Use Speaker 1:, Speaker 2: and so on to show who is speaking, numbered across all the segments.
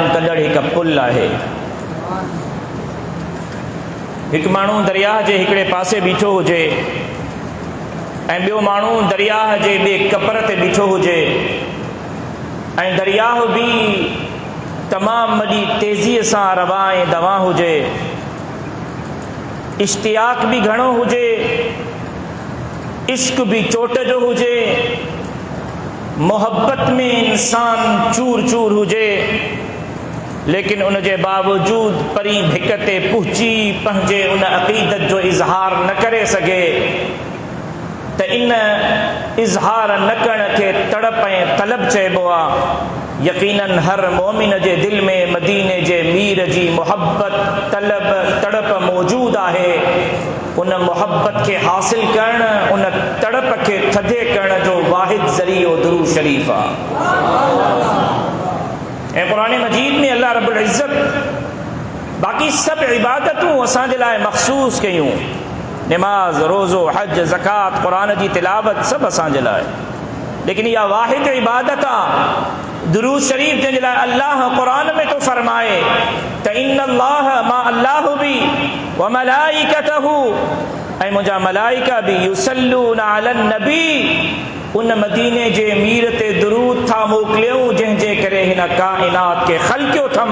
Speaker 1: कंदड़ हिक पुल आहे। हिक माण्हू दरिया जे हिकिड़े पासे बीठो हुजे ऐं ॿियो माण्हू दरिया जे ॿिए कपर ते बीठो हुजे ऐं दरियाह बि तमामु वॾी तेज़ीअ सां रवा ऐं दवा हुजे, इश्तियाक भी घणो हुजे, इश्क भी चोट जो हुजे, मोहब्बत में इंसान चूर चूर हुजे, लेकिन उन जे बावजूद परी भिक ते पहुची पंहिंजे उन अक़ीदत जो इज़हार न करे सघे त इन इज़हार न करण खे तड़प ऐं तलब चइबो आहे। यकीनन हर मोमिन जे दिल में मदीने जे मीर जी मोहब्बत तलब तड़प मौजूद आहे। उन मोहब्बत के हासिल करण, उन तड़प के थधे करण जो वाहिद ज़रियो दुरूद शरीफ आहे। ऐं क़ुरान मजीद में अल्लाह रब्बुल इज़्ज़त बाक़ी सब इबादतूं असांजे लाइ मख़सूस कयूं, नमाज, रोज़ो, हज, ज़कात, क़ुरान जी तिलावत सब असांजे लाइ, लेकिन इहा वाहिद इबादत आहे दुरूद शरीफ जंहिंजे लाइ अल्लाह क़ुरान में तो फरमाए त इन्नल्लाह मा अल्लाह बि व मलाइकतहू, ऐं मुंहिंजा मलाइका भी युसल्लूना अलन नबी, उन मदीने जे मीर ते दुरूद था मोकिलियूं जंहिंजे करे हिन काइनात के ख़ल्क़ियो थम।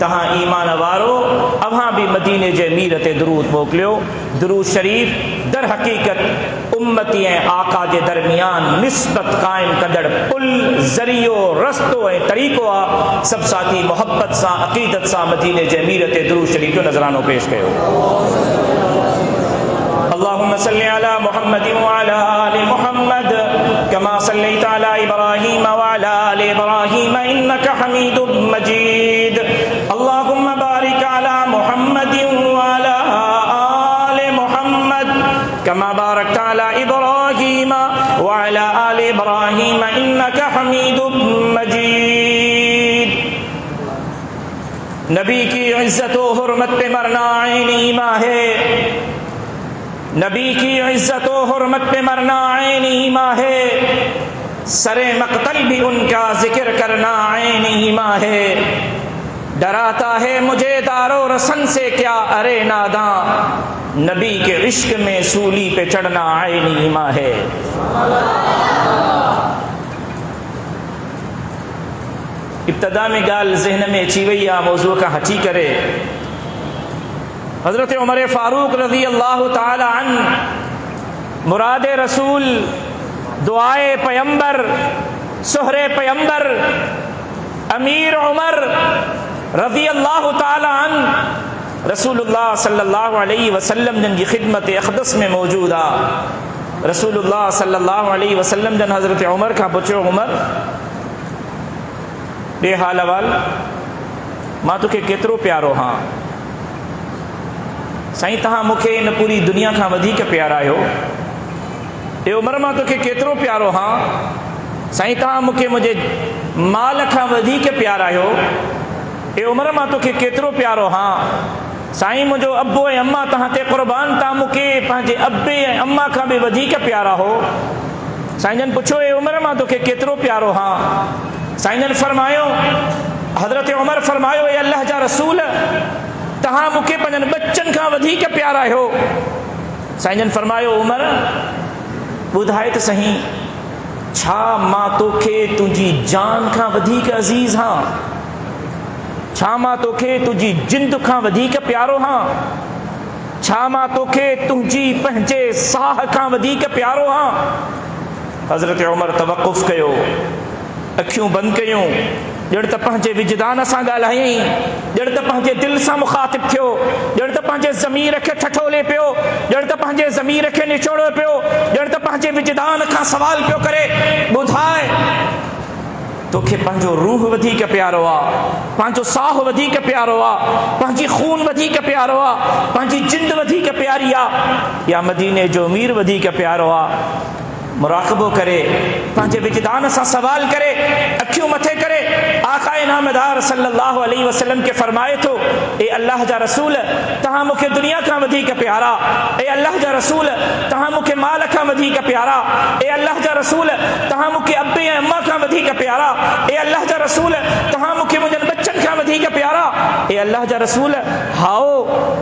Speaker 1: तहां ईमान वारो अव्हां भी मदीने जे मीर ते दुरूद मोकिलियो। दुरूद शरीफ दर हकीकत उम्मती ऐं आका जे दरमियान निस्बत कायम कंदड़ पुल, ज़रियो, रस्तो ऐं तरीक़ो आहे। सब साथी मोहब्बत सां अक़ीदत सां मदीने जे मीर ते दुरूद शरीफ जो नज़रानो पेश कयो। अल्लाहुम्मा सल्लि अला मुहम्मद व अला आलि मुहम्मद कमा सल्लैता अला इब्राहीम व अला आलि इब्राहीम इन्नका हमीदुम मजीद। अल्लाहुम्मा बारिक अला मुहम्मद व अला आलि मुहम्मद कमा बारकता अला इब्राहीम व अला आलि इब्राहीम इन्नका हमीदुम मजीद। नबी की इज्जत व हुर्मत पे मरना ऐन ईमान है, नबी की इज्जत व हुर्मत पे मरना ऐन ईमान है, सरे मक़तल भी उनका जिक्र करना ऐन ईमान है। डराता है मुझे दारो रसन से क्या अरे नादा, नबी के इश्क में सूली पे चढ़ना ऐन ईमान है। इब्तदा में गाल ज़हन में अची वई आहे, मौज़ू खां हटी करे हज़रत उमर फ़ारूक रज़ी अल्लाह ताला अन मुराद रसूल, दुआए पैगंबर, सुहरे पैगंबर अमीर उमर रज़ी अल्लाह ताला अन रसूलुल्लाह सल्लल्लाहु अलैहि वसल्लम जन की खिदमत अक़दस में मौजूद आहे। रसूलुल्लाह सल्लल्लाहु अलैहि वसल्लम जन हज़रत उमर का पुछो, उमर बे हाल अहवाल, मां तोखे केतिरो प्यारो हाँ। साईं तहां मूंखे इन पूरी दुनिया खां वधीक प्यारा आहियो। ए उमर मां तोखे केतिरो प्यारो हाँ। साईं तहां मूंखे मुंहिंजे माल खां वधीक प्यारा आहियो। ए उमर मां तोखे केतिरो प्यारो हाँ। साईं मुंहिंजो अबो ऐं अम्मा तहां ते क़ुर्बान, तहां मूंखे पंहिंजे अबे ऐं अम्मा खां बि वधीक प्यारा हो। साईं जन पुछो, ए उमर मां तोखे केतिरो प्यारो हाँ। साईं जन फरमायो, हज़रत उमर फरमायो, ए अल्लाह जा रसूल, तहां मूंखे पंहिंजनि बच्चनि खां वधीक प्यारा आहियो। साईं जन फरमायो, उमर ॿुधाए त सही, छा मां तोखे तुंहिंजी जान खां वधीक अज़ीज़ हाँ? छा मां तोखे तुंहिंजी जिंद खां वधीक प्यारो हाँ? छा मां तोखे तुंहिंजी पंहिंजे साह खां वधीक प्यारो हाँ? हज़रत उमर तवक़ुफ़ कयो, अखियूं बंदि कयूं, ॼण त पंहिंजे विजदान सां ॻाल्हायईं, ॼण त पंहिंजे दिलि सां मुख़ातिब थियो, ॼण त पंहिंजे ज़मीर खे ठठोले पियो, ॼण त पंहिंजे ज़मीर खे निचोड़ो पियो, ॼण त पंहिंजे विजदान खां सवाल पियो करे, ॿुधाए तोखे पंहिंजो रूह वधीक प्यारो आहे, पंहिंजो साह वधीक प्यारो आहे, पंहिंजी खून वधीक प्यारो आहे, पंहिंजी जिंद वधीक प्यारी आहे, या मदीने जो मीर वधीक प्यारो आहे? मुराक़बो करे, पंहिंजे विजदान सां सवाल करे, अखियूं मथे करे आक़ाए नामदार सल्लल्लाहु अलैहि वसल्लम के फरमाए थो, ए अल्लाह जा रसूल, तहां मूंखे दुनिया खां वधीक प्यारा। ए अल्लाह जा रसूल, तहां मूंखे माल खां वधीक प्यारा। ए अल्लाह जा रसूल, तहां मूंखे अब्बे ऐं अम्मा खां वधीक प्यारा। ए अल्लाह जा रसूल, तहां मूंखे अल्लाह जा रसूल हाओ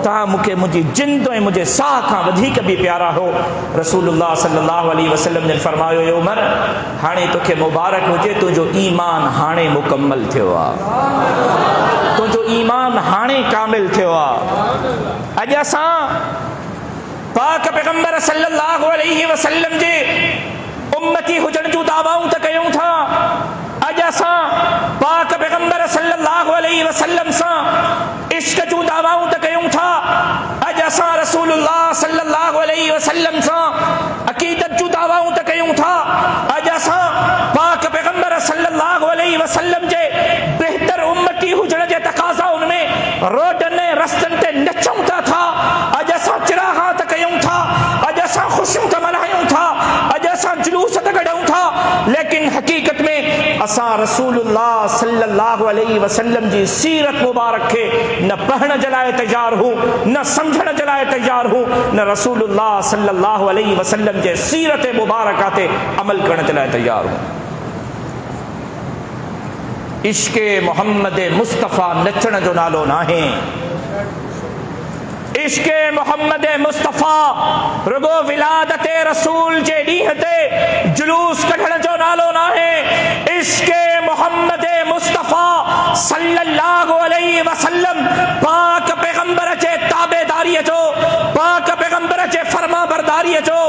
Speaker 1: तव्हां मूंखे मुंहिंजी जिंद ऐं मुंहिंजे साह खां वधीक बि प्यारा हो। रसूलुल्लाह सल्लल्लाहु अलैहि वसल्लम ने फरमायो, ए उमर हाणे तोखे मुबारक हुजे, तुंहिंजो ईमान हाणे मुकम्मल थियो आहे, तुंहिंजो ईमान हाणे कामिल थियो आहे। अॼु असां पाक पैगंबर सल्लल्लाहु अलैहि वसल्लम जे उम्मती हुजण जूं दावाऊं त कयूं था। अॼु असां पाक पैगंबर सल्लल्लाहु अलैहि वसल्लम सां इश्क जूं दावाऊं त कयूं था। अॼु असां रसूलुल्लाह सल्लल्लाहु अलैहि वसल्लम सां अक़ीदत जूं दावाऊं त कयूं था। अॼु असां पाक पैगंबर सल्लल्लाहु अलैहि वसल्लम जे बहितर उम्मती हुजण जे तक़ाज़ाउनि में रोडनि रस्तनि ते नचूं था। अॼु असां चिरागात कयूं था, अॼु असां ख़ुशियूं त मल्हायूं था, अॼु असां जुलूस त कढूं था, लेकिन हक़ीक़त में असां रसूलुल्लाह सल्लल्लाहु अलैहि वसल्लम जी सीरत मुबारक खे न पढ़ण जे लाइ तैयार हूं, न समझण जे लाइ तैयार हूं, न रसूलुल्लाह सल्लल्लाहु अलैहि वसल्लम जे सीरत मुबारक ते अमल करण जे लाइ तैयार हूं। इश्क़े मोहम्मद मुस्तफ़ा नचण जो नालो नाहे। इश्क़े मोहम्मद मुस्तफ़ा रुगो विलादत रसूल जे ॾींहं ते जुलूस कढण जो नालो नाहे। इश्क़े मोहम्मद मुस्तफ़ा सल्लल्लाहु अलैहि वसल्लम पाक पैगंबर जे ताबेदारीअ जो, पाक पैगंबर जे फरमाबरदारीअ जो,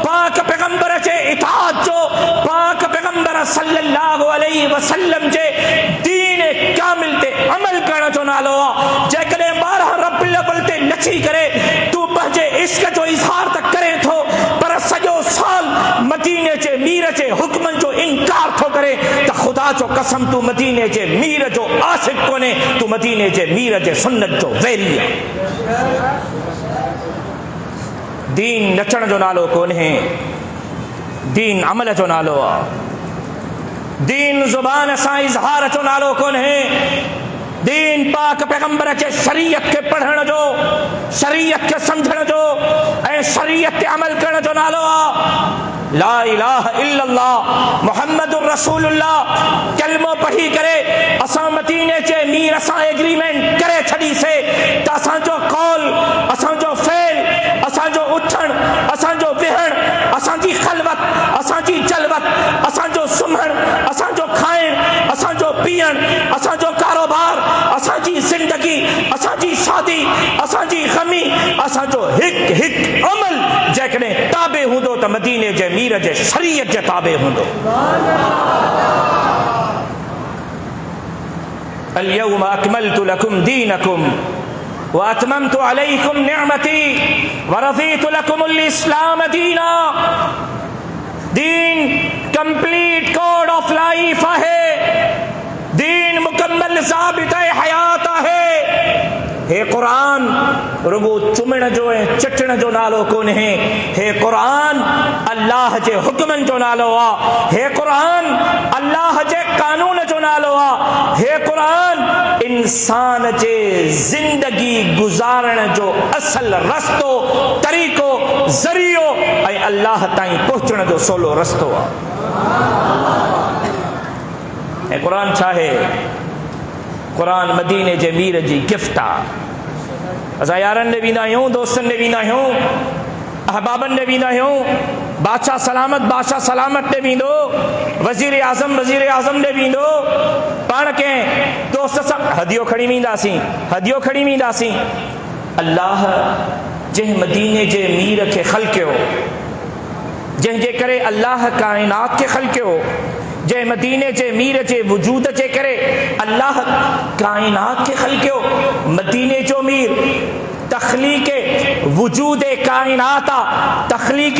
Speaker 1: पाक पैगंबर जे इताअत जो, पाक पैगंबर सल्लल्लाहु अलैहि वसल्लम जे दीन कामिल ते अमल करण जो नालो आहे। जेकॾहिं 12 रबीउल अव्वल ते नची करे तू पंहिंजे इश्क जो इज़हार त करे थो, पर सॼो साल मदीने जे मीर जे हुक्मनि जो इनकार थो करे, त ख़ुदा जो कसम तू मदीने जे मीर जो आशिक़ कोन्हे, तू मदीने जे मीर जे सुन्नत जो वैरी आहे। दीन नचण जो नालो कोन्हे, दीन अमल जो नालो आहे। दीन ज़ुबान सां इज़हार जो नालो कोन्हे। दीन पाक पैगंबर जे शरीयत के पढ़ण जो, शरीयत के समझण जो ऐं शरीयत ते अमल करण जो नालो आहे। ला इलाहा इल्लल्लाह मुहम्मदुर रसूलुल्लाह कलमो पढ़ी करे असां मदीने जे मीर सां एग्रीमेंट करे छॾीसीं त असांजो कौल, असांजो फेल, असांजो उथण, असांजो विहण, असांजी खलवत, असांजी जलवत, असांजो सुम्हण, असांजो खाइण, असांजो पीअण, असांजो कारोबार, असांजी ज़िंदगी, असांजी शादी, असांजी ग़मी, असांजो हिकु हिकु अमल जेकॾहिं ताबे हूंदो त मदीने जे मीर जे शरीयत जे ताबे हूंदो। अल-यौम अकमलतु लकुम दीनकुम व अतममतु अलैकुम निअमती व रज़ीतु लकुमुल इस्लाम दीना। दीन कंप्लीट कोड ऑफ लाइफ आहे। दीन मुकम्मल ज़ाबिता हयात आहे। हे कुरान रुगो चुमण जो ऐं चटण जो नालो कोन्हे। हे कुरान अल्लाह जे हुक्मनि जो नालो आहे। हे कुरान अल्लाह जे कानून जो नालो आहे। हे कुरान इंसान जे जिंदगी गुज़ारण जो असल रस्तो, तरीक़ो, ज़रियो ऐं अल्लाह ताईं पहुचण जो सोलो रस्तो आहे। ऐं कुरान छा आहे? कुरान मदीने जे मीर जी गिफ्ट आहे। असां यारनि ॾे वेंदा आहियूं, दोस्तनि ॾे वेंदा आहियूं, अहबाबनि ॾे वेंदा आहियूं। बादशाह सलामत ॾे वेंदो, वज़ीर आज़म ॾे वेंदो। पाण कंहिं दोस्त सां हदियो खणी वेंदासीं। अल्लाह जंहिं मदीने जे मीर खे ख़लक़ियो, जंहिंजे करे अल्लाह काइनात खे ख़लक़ियो, जंहिं मदीने जे मीर जे वजूद जे करे अल्लाह काइनात खे ख़लक़ियो। मदीने जो मीर तख़लीक़ वजूद काइनात आहे। तख़लीक़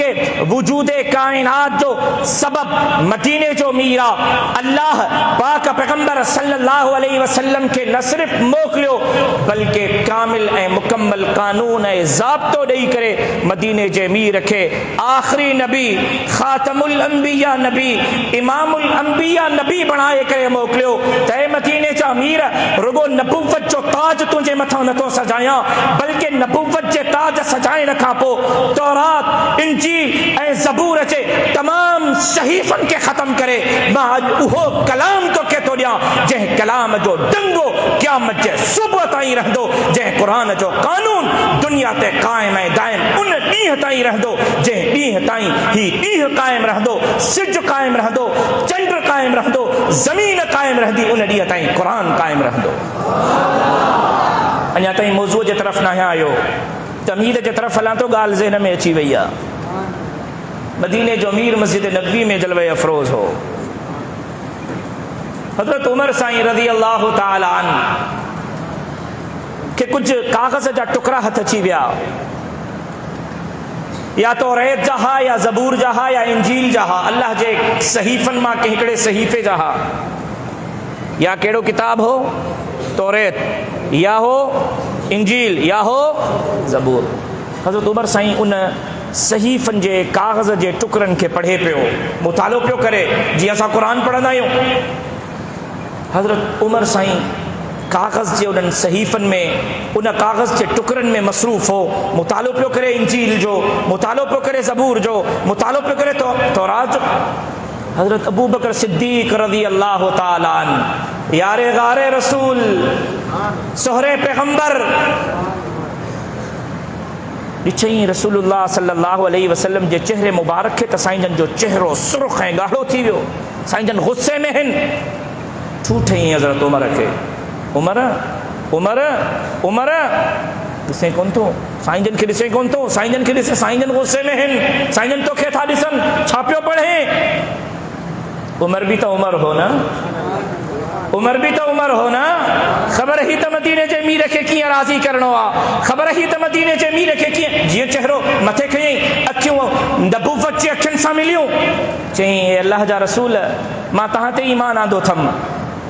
Speaker 1: वजूद काइनात जो सबब मदीने जो मीर आहे। अल्लाह पाक पैगंबर सल्लल्लाहु अलैहि वसल्लम के न सिर्फ मोकिलियो बल्कि कामिल ऐं मुकम्मल कानून ऐं ज़ाब्तो ॾेई करे मदीने जे मीर खे आख़िरी नबी, ख़ातमुल अंबिया नबी, इमामुल अंबिया नबी बणाए करे मोकिलियो। त मदीने जा मीर रुगो नबुवत जो ताज तुंहिंजे मथां नथो सजायां, बल्कि खे नबुवत जे ताज सजाइण खां पोइ तौरात, इंजील ऐं ज़बूर अचे तमाम सहीफ़नि खे ख़त्म करे मां अॼु उहो कलाम तोखे थो ॾियां जंहिं कलाम जो डंगो क़यामत जे सुबुह ताईं रहंदो, जंहिं क़ुरान जो कानून दुनिया ते क़ाइम ऐं दाइम उन ॾींहं ताईं रहंदो जंहिं ॾींहं ताईं ही ॾींहुं क़ाइम रहंदो, सिज क़ाइम रहंदो, चंड क़ाइम रहंदो, ज़मीन क़ाइम रहंदी, उन ॾींहं ताईं क़ुरान क़ाइम रहंदो। अञा ताईं मौज़ूअ जे तरफ़ न आहियो, तमीद जे तरफ़ हलां तो ॻाल्हि ज़हन में अची वई आहे। मदीने जो अमीर मस्जिद नबवी में जलवे अफरोज़ हो हज़रत उमर साईं रज़ी अल्लाह ताला अन्हु के कुछ कागज़ जा टुकड़ा हथ अची विया, या तो तौरात जा हा, या ज़बूर जा हा, या इंजील जा हा, अल्लाह जे सहीफ़नि मां कंहिं हिकिड़े सहीफ़े जा हा। या कहिड़ो किताब हो? तौरात, या हो इंजील, या हो ज़बूर। हज़रत उमर साईं उन सहीफ़नि जे कागज़ जे टुकड़नि खे पढ़े पियो, मुतालो पियो करे जीअं असां क़ुरान पढ़ंदा आहियूं। हज़रत उमर साईं कागज़ जे उन्हनि सहीफ़नि में, उन कागज़ जे टुकड़नि में मसरूफ़ हो, मुतालो पियो करे इंजील जो, मुतालो पियो करे ज़बूर जो, मुतालो पियो करे तौरात जो। हज़रत अबू बकर सिद्दीक़ रज़ी अल्लाह ताला अन्हु, यारे गारे रसूल, सोहरे पैगंबर, ॾिठईं रसूलुल्लाह सल्लल्लाहु अलैहि वसल्लम जे चेहरे मुबारक खे त साईं जन जो चेहरो सुर्ख़ ऐं ॻाढ़ो थी वियो, साईं जन गुस्से में आहिनि। ठूठईं हज़रत उमर खे, उमर उमर उमर ॾिसे कोन थो, साईं जन खे ॾिसे कोन थो, साईं जन खे ॾिसे, साईं जन गुस्से में आहिनि, साईं जन तोखे था ॾिसनि, छा पियो पढ़े? उमर भी तो उमर हो ना, उमर भी तो उमर हो ना। ख़बर ही त मदीने जे मीर खे कीअं राज़ी करणो आहे, ख़बर ही त मदीने जे मीर खे कीअं, जीअं चेहरो मथे खयईं, अखियूं नबुवत जी अखियुनि सां मिलियूं, चयईं ए अल्लाह जा रसूल, मां तव्हां ते ईमान आंदो थमि,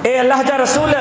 Speaker 1: ए अल्लाह जा रसूल,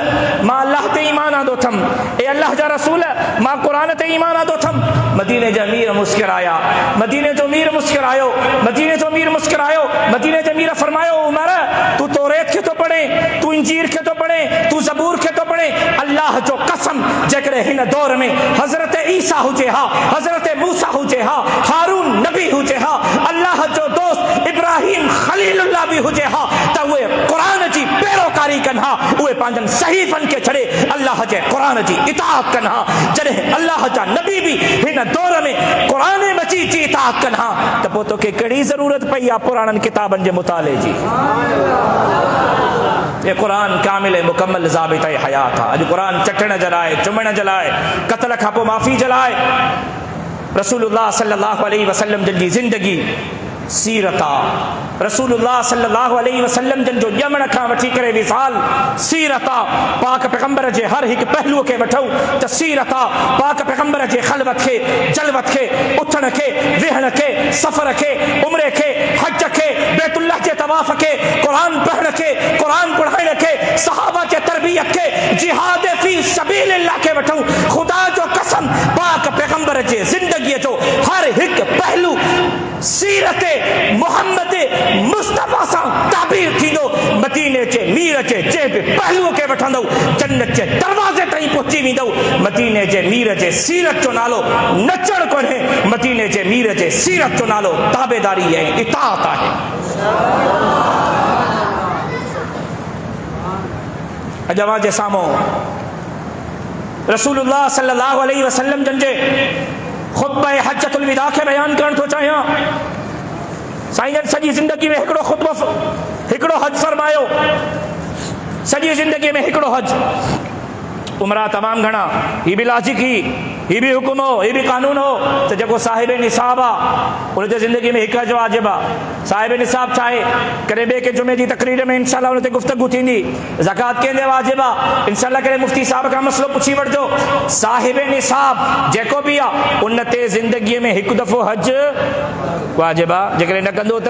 Speaker 1: मां अल्लाह ते ईमान आंदो थमि, ए अल्लाह जा रसूल, मां क़ुरान ते ईमान आंदो थमि। मदीने जा अमीर मुस्कुराया, मदीने जो अमीर मुस्कुरायो, मदीने जो अमीर मुस्कुरायो, मदीने जो अमीर फरमायो, उमर तू तौरात खे तो पढ़े, तू इंजील खे तो पढ़े, तू ज़बूर खे तो पढ़े, अल्लाह जो कसम जेकॾहिं हिन दौर में हज़रत ईसा हुजे हा, हज़रत मूसा हुजे हा, हारून नबी हुजे हा, अल्लाह जो दोस्त इब्राहिम खलीलुल्लाह भी हुजे हा, त उहे क़ुरान जी पैरोकारी कनि हा, उहे पंहिंजनि सहीफ़नि खे छॾे अल्लाह जे क़ुरान जी इताअत कनि हा। जॾहिं अल्लाह जा नबी बि हिन दौर में क़ुरान मजीद जी इताअत कनि हा, त पोइ तोखे कहिड़ी ज़रूरत पई आहे पुराणनि किताबनि जे मुताले जी? ये क़ुरान कामिल मुकम्मल ज़ाबिता हयात आहे। अॼु क़ुरान चटण जे लाइ, चुमण जे लाइ, क़त्ल खां पोइ माफ़ी जे लाइ, रसूलुल्लाह सल्लल्लाहु अलैहि वसल्लम जी ज़िंदगी सीरत आहे। रसूलुल्लाह सल्लल्लाहु अलैहि वसल्लम जन जो ॼमण खां वठी करे विसाल सीरत आहे। पाक पैगंबर जे हर हिकु पहलूअ खे वठूं त सीरत आहे। पाक पैगंबर जे ख़लवत खे, जलवत खे, उथण खे, वेहण खे, सफ़र खे, उम्रे खे, हज खे, बैतुल्लाह जे तवाफ़ खे, क़ुरान पढ़ण खे, क़ुरान पढ़ाइण खे, सहाबा जे तरबियत खे, जिहाद फी सबीलिल्लाह खे वठूं, ख़ुदा जो कसम पाक पैगंबर जे ज़िंदगीअ जो हर हिकु पहलू सीरत मोहम्मद मुस्तफ़ा सां ताबीर थींदो। मदीने जे मीर जे बि पहलूअ खे वठंदो, जन्नत जे दरवाज़े ताईं पहुची वेंदो। मदीने जे मीर जे सीरत जो नालो नचण कोन्हे, मदीने जे मीर जे सीरत जो नालो ताबेदारी ऐं इताअत आहे। अॼु अवां जे साम्हूं रसूलुल्लाह सल्लल्लाहु अलैहि वसल्लम जन जे ख़ुतबा हज्जतुल विदा खे बयान करण थो चाहियां। साईं जन सॼी ज़िंदगी में हिकिड़ो ख़ुतबो, हिकिड़ो हज फरमायो, सॼी ज़िंदगी में हिकिड़ो हज। उमरा तमामु घणा, ही बि लॉजिक ही बि हुकुम हो, ही बि कानून हो त जेको साहिब निसाब आहे उन जे ज़िंदगी में हिकु हज वाजिब आहे। साहिब निसाब छा आहे? कॾहिं ॿिए के जुमे जी तक़रीर में इंशाअल्लाह उन ते गुफ़्तगू थींदी। ज़कात कंहिंजे वाजिब आहे? इंशाअल्लाह करे मुफ्ती साहब खां मसलो पुछी वठिजो। साहिब निसाब जेको बि आहे उन ते ज़िंदगीअ में हिकु दफ़ो हज वाजिब आहे। जेकॾहिं न कंदो त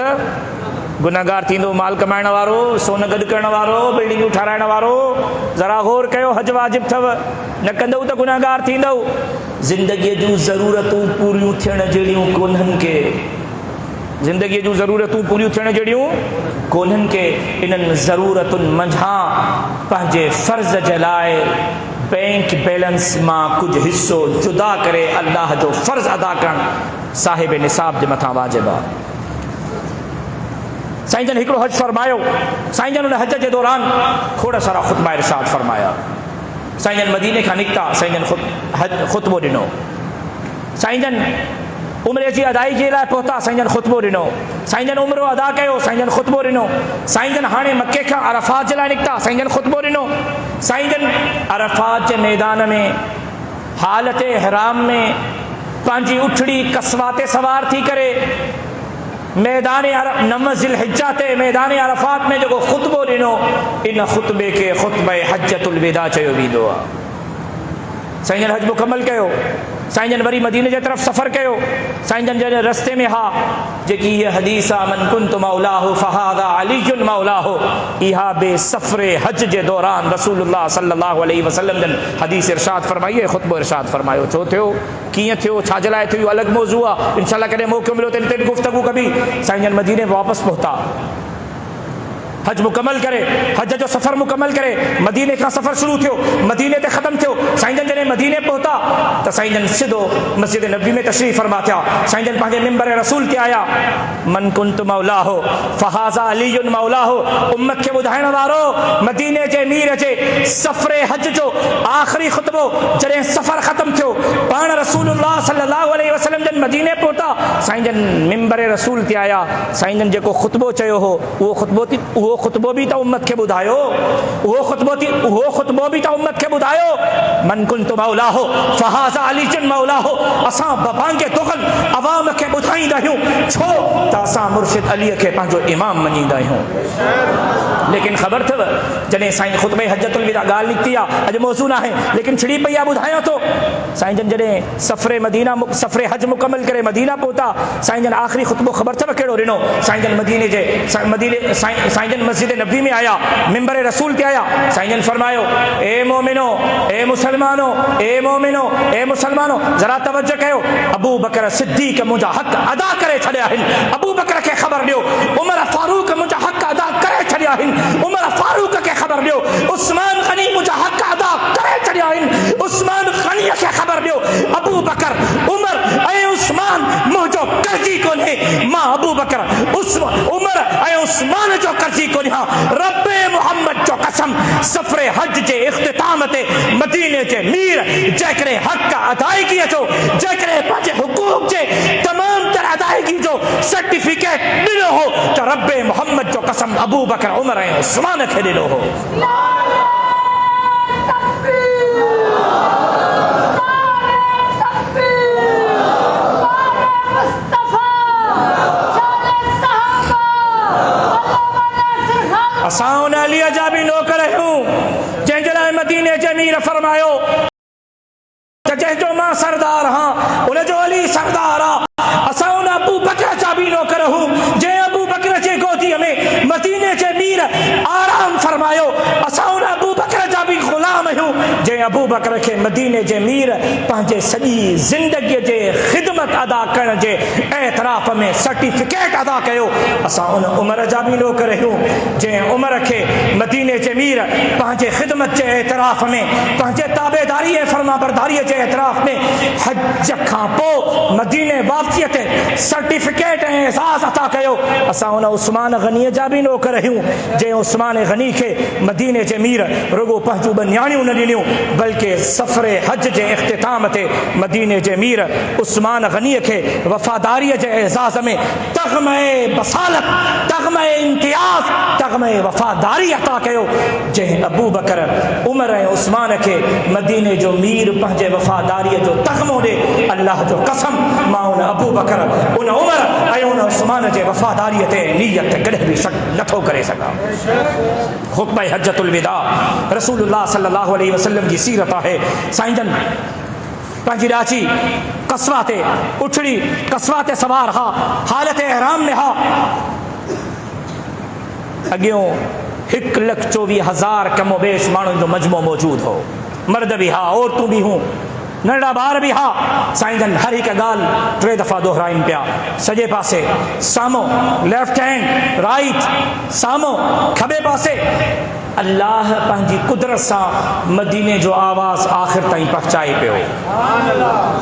Speaker 1: गुनाहगार थींदो। माल कमाइण वारो, सोन गॾु करण वारो, बिल्डिंगूं ठाराइण वारो, ज़रा गौर कयो, हज वाजिब अथव, न कंदो त गुनाहगार थींदो। ज़िंदगीअ जूं ज़रूरतूं पूरियूं थियण जहिड़ियूं कोन्हनि के, ज़िंदगीअ जूं ज़रूरतूं पूरियूं थियण जहिड़ियूं कोन्हनि के। इन्हनि ज़रूरतुनि मंझां पंहिंजे फ़र्ज़ जे लाइ बैंक बैलेंस मां कुछ हिस्सो जुदा करे अल्लाह जो फ़र्ज़ अदा करण साहिब निसाब जे मथां वाजिब आहे। साईं जन हिकिड़ो हज फरमायो। साईं जन उन हज जे दौरान खोड़ सारा ख़ुतबा इरशाद फरमाया। साईं जन मदीने खां निकिता, साईं जन ख़ुतबो ॾिनो। साईं जन उम्रे जी अदाई जे लाइ पहुता, साईं जन ख़ुतबो ॾिनो। साईं जन उम्रो अदा कयो, साईं जन ख़ुतबो ॾिनो। साईं जन हाणे मके खां अरफ़ात जे लाइ निकिता, साईं जन ख़ुतबो ॾिनो। साईं जन अरफ़ात जे मैदान में हालत इहराम में पंहिंजी उठड़ी कसवा ते सवार थी करे मैदान नव ज़िलहिज्जा ते मैदान अरफ़ात में जेको ख़ुतबो ॾिनो, इन ख़ुतबे खे ख़ुतबे हज्जतुल विदा चयो वेंदो आहे। साईं जन हज मुकमल कयो। साईं जन वरी मदीने जे तरफ़ सफ़र कयो। साईं जन जॾहिं रस्ते में हा, जेकी हीअ हदीस आहे मन कुंतु मौलाहु फहादा अलीयुन मौलाहु, इहा बे सफ़रे हज जे दौरान रसूलुल्लाह सल्लल्लाहु अलैहि वसल्लम जन हदीस इरशाद फरमाई, ख़ुतबो इरशाद फरमायो। छो थियो, कीअं थियो, छाजे लाइ थियो, अलॻि मौज़ू आहे। इंशाअल्लाह कॾहिं मौक़ो मिलियो त इन ते गुफ़्तगू कबी। साईं जन मदीने वापसि पहुता, हज मुकमल करे, हज जो सफ़र मुकमल करे मदीने खां सफ़र शुरू थियो, मदीने ते ख़त्म थियो। साईं जन जॾहिं मदीने पहुता त साईं जन सिधो मस्जिद नबी में तशरीफ़ फरमा थिया। साईं जन पंहिंजे मिंबर रसूल ते आया। मन कुंतु मौलाहो फहाज़ा अलीयुन मौलाहो, उम्मत खे ॿुधाइण वारो, मदीने जे मीर जे सफ़रे हज जो आख़िरी ख़ुतबो जॾहिं सफ़र ख़त्म थियो, पाण रसूलुल्लाह सल्लल्लाहु अलैहि वसल्लम जन मदीने पहुता। साईं जन मिंबर रसूल ते आया। साईं जन जेको ख़ुतबो चयो हो, उहो ख़ुतबो बि त उम्मत खे ॿुधायो, उहो ख़ुतबो बि त उम्मत खे ॿुधायो। मन कुंतु मौलाहो फहाज़ा अलीयुन मौलाहो, असां बबांगे दुग़ल अवाम खे ॿुधाईंदा आहियूं, छो त असां मुर्शिद अलीअ खे पंहिंजो इमाम मञींदा आहियूं। लेकिन ख़बर अथव, जॾहिं साईं ख़ुतबे हज्जतुल विदा ॻाल्हि निकिती आहे, अॼु मौज़ू न आहे लेकिन छिड़ी पई आहे, ॿुधायां थो। साईं जन जॾहिं सफ़रे हज मुकमल करे मदीना पहुता, साईं जन आख़िरी ख़ुतबो ख़बर अथव कहिड़ो ॾिनो। साईं जन साईं जन मस्जिद नबी में आया, मिंबर रसूल ते आया। साईं जन फरमायो, ए मोमिनो, ए मुसलमानो, ए मोमिनो, ए मुसलमानो, ज़रा तवज्जो कयो। अबू बकर सिद्दीक़ मुंहिंजा हक़ अदा करे छॾिया आहिनि। अबू बकर खे ख़बर ॾियो। उमर फारूक मुंहिंजा हक़ अदा करे छॾिया आहिनि। उमर फारूक खे ख़बर ॾियो। उस्मान गनी मुंहिंजा हक़ अदा करे छॾिया आहिनि। उस्मान गनीअ खे ख़बर ॾियो। अबू बकर, उमर ऐं उस्मान मुंहिंजो कर्ज़ी कोन्हे। मां अबू बकर, उमर ऐं उस्मान जो कर्ज़ी कोन्हे। रब्बे मुहम्मद जो कसम, सफ़रे हज जे इख़्तिताम ते मदीने जे मीर जेकॾहिं हक़ अदायगी जो, जेकॾहिं पंहिंजे हुकूक जे तमाम तर अदायगी जो सर्टिफिकेट ॾिनो हो, त रब्बे मुहम्मद जो कसम अबू बकर, उमर ऐं उस्मान खे ॾिनो हो। असां उन अलीअ जा बि नौकर आहियूं जंहिंजे लाइ मदीने जे मीर फरमायो त जंहिंजो मां सरदार हां, उनजो अली सरदार आहे। असां उन अबू बकर जा बि नौकर आहियूं जंहिं अबू बकर जे गोदीअ में मदीने जे मीर आराम फरमायो। असां उन अबू बकर जा बि ग़ुलाम आहियूं जंहिं अबू बकर खे मदीने जे मीर पंहिंजे सॼी ज़िंदगीअ जे ख़िदमत अदा करण जे एतराफ़ में सर्टिफिकेट अदा कयो। असां उन उमर जा बि नौकर आहियूं जंहिं उमर खे मदीने जे मीर पंहिंजे ख़िदमत जे एतराफ़ में, पंहिंजे ताबेदारी ऐं फरमाबरदारीअ जे एतराफ़ में हज खां पोइ मदीने वापसीअ ते सर्टिफिकेट ऐं एज़ाज़ अता कयो। असां उन उस्मान गनीअ जा बि नौकर आहियूं जंहिं उस्मान गनी खे मदीने जे मीर रुगो पंहिंजूं ॿ न्याणियूं न ॾिनियूं, बल्कि सफ़रे हज जे इख़्तिताम ते मदीने जे मीर उस्मान गनीअ खे वफ़ादारीअ जे एज़ाज़ में तग़मे बसालत, तग़मे इम्तियाज़, तग़मे वफ़ादारी अता कयो। जंहिं अबू बकर, उमर ऐं उस्मान खे मदीने जो मीर पंहिंजे वफ़ादारीअ जो तग़मो ॾे, अल्लाह जो कसम मां उन अबू बकर, उन उमर ऐं उन उस्मान जे वफ़ादारीअ ते नीयत कॾहिं बि शक नथो करे सघां। ख़ुतबा हज्जतुल विदा रसूलुल्लाह सल्लल्लाहु अलैहि वसल्लम जी सीरत आहे। साईं जन पंहिंजी ॾाची कसवा ते उठड़ी, कसवा ते सवार हा, हालत इहराम में हा। अॻियों 1,24,000 कमो बेश माण्हुनि जो मजमो मौजूद हो। मर्द भी हा, औरतूं भी हूं, नंढा ॿार भी हा। साईं जन हर हिकु ॻाल्हि 3 दफ़ा दोहराइनि पिया। सॼे पासे साम्हूं लेफ्ट हैंड, राइट, साम्हूं खॿे पासे अल्लाह पंहिंजी कुदरत सां मदीने जो आवाज़ आख़िर ताईं पहुचाए पियो।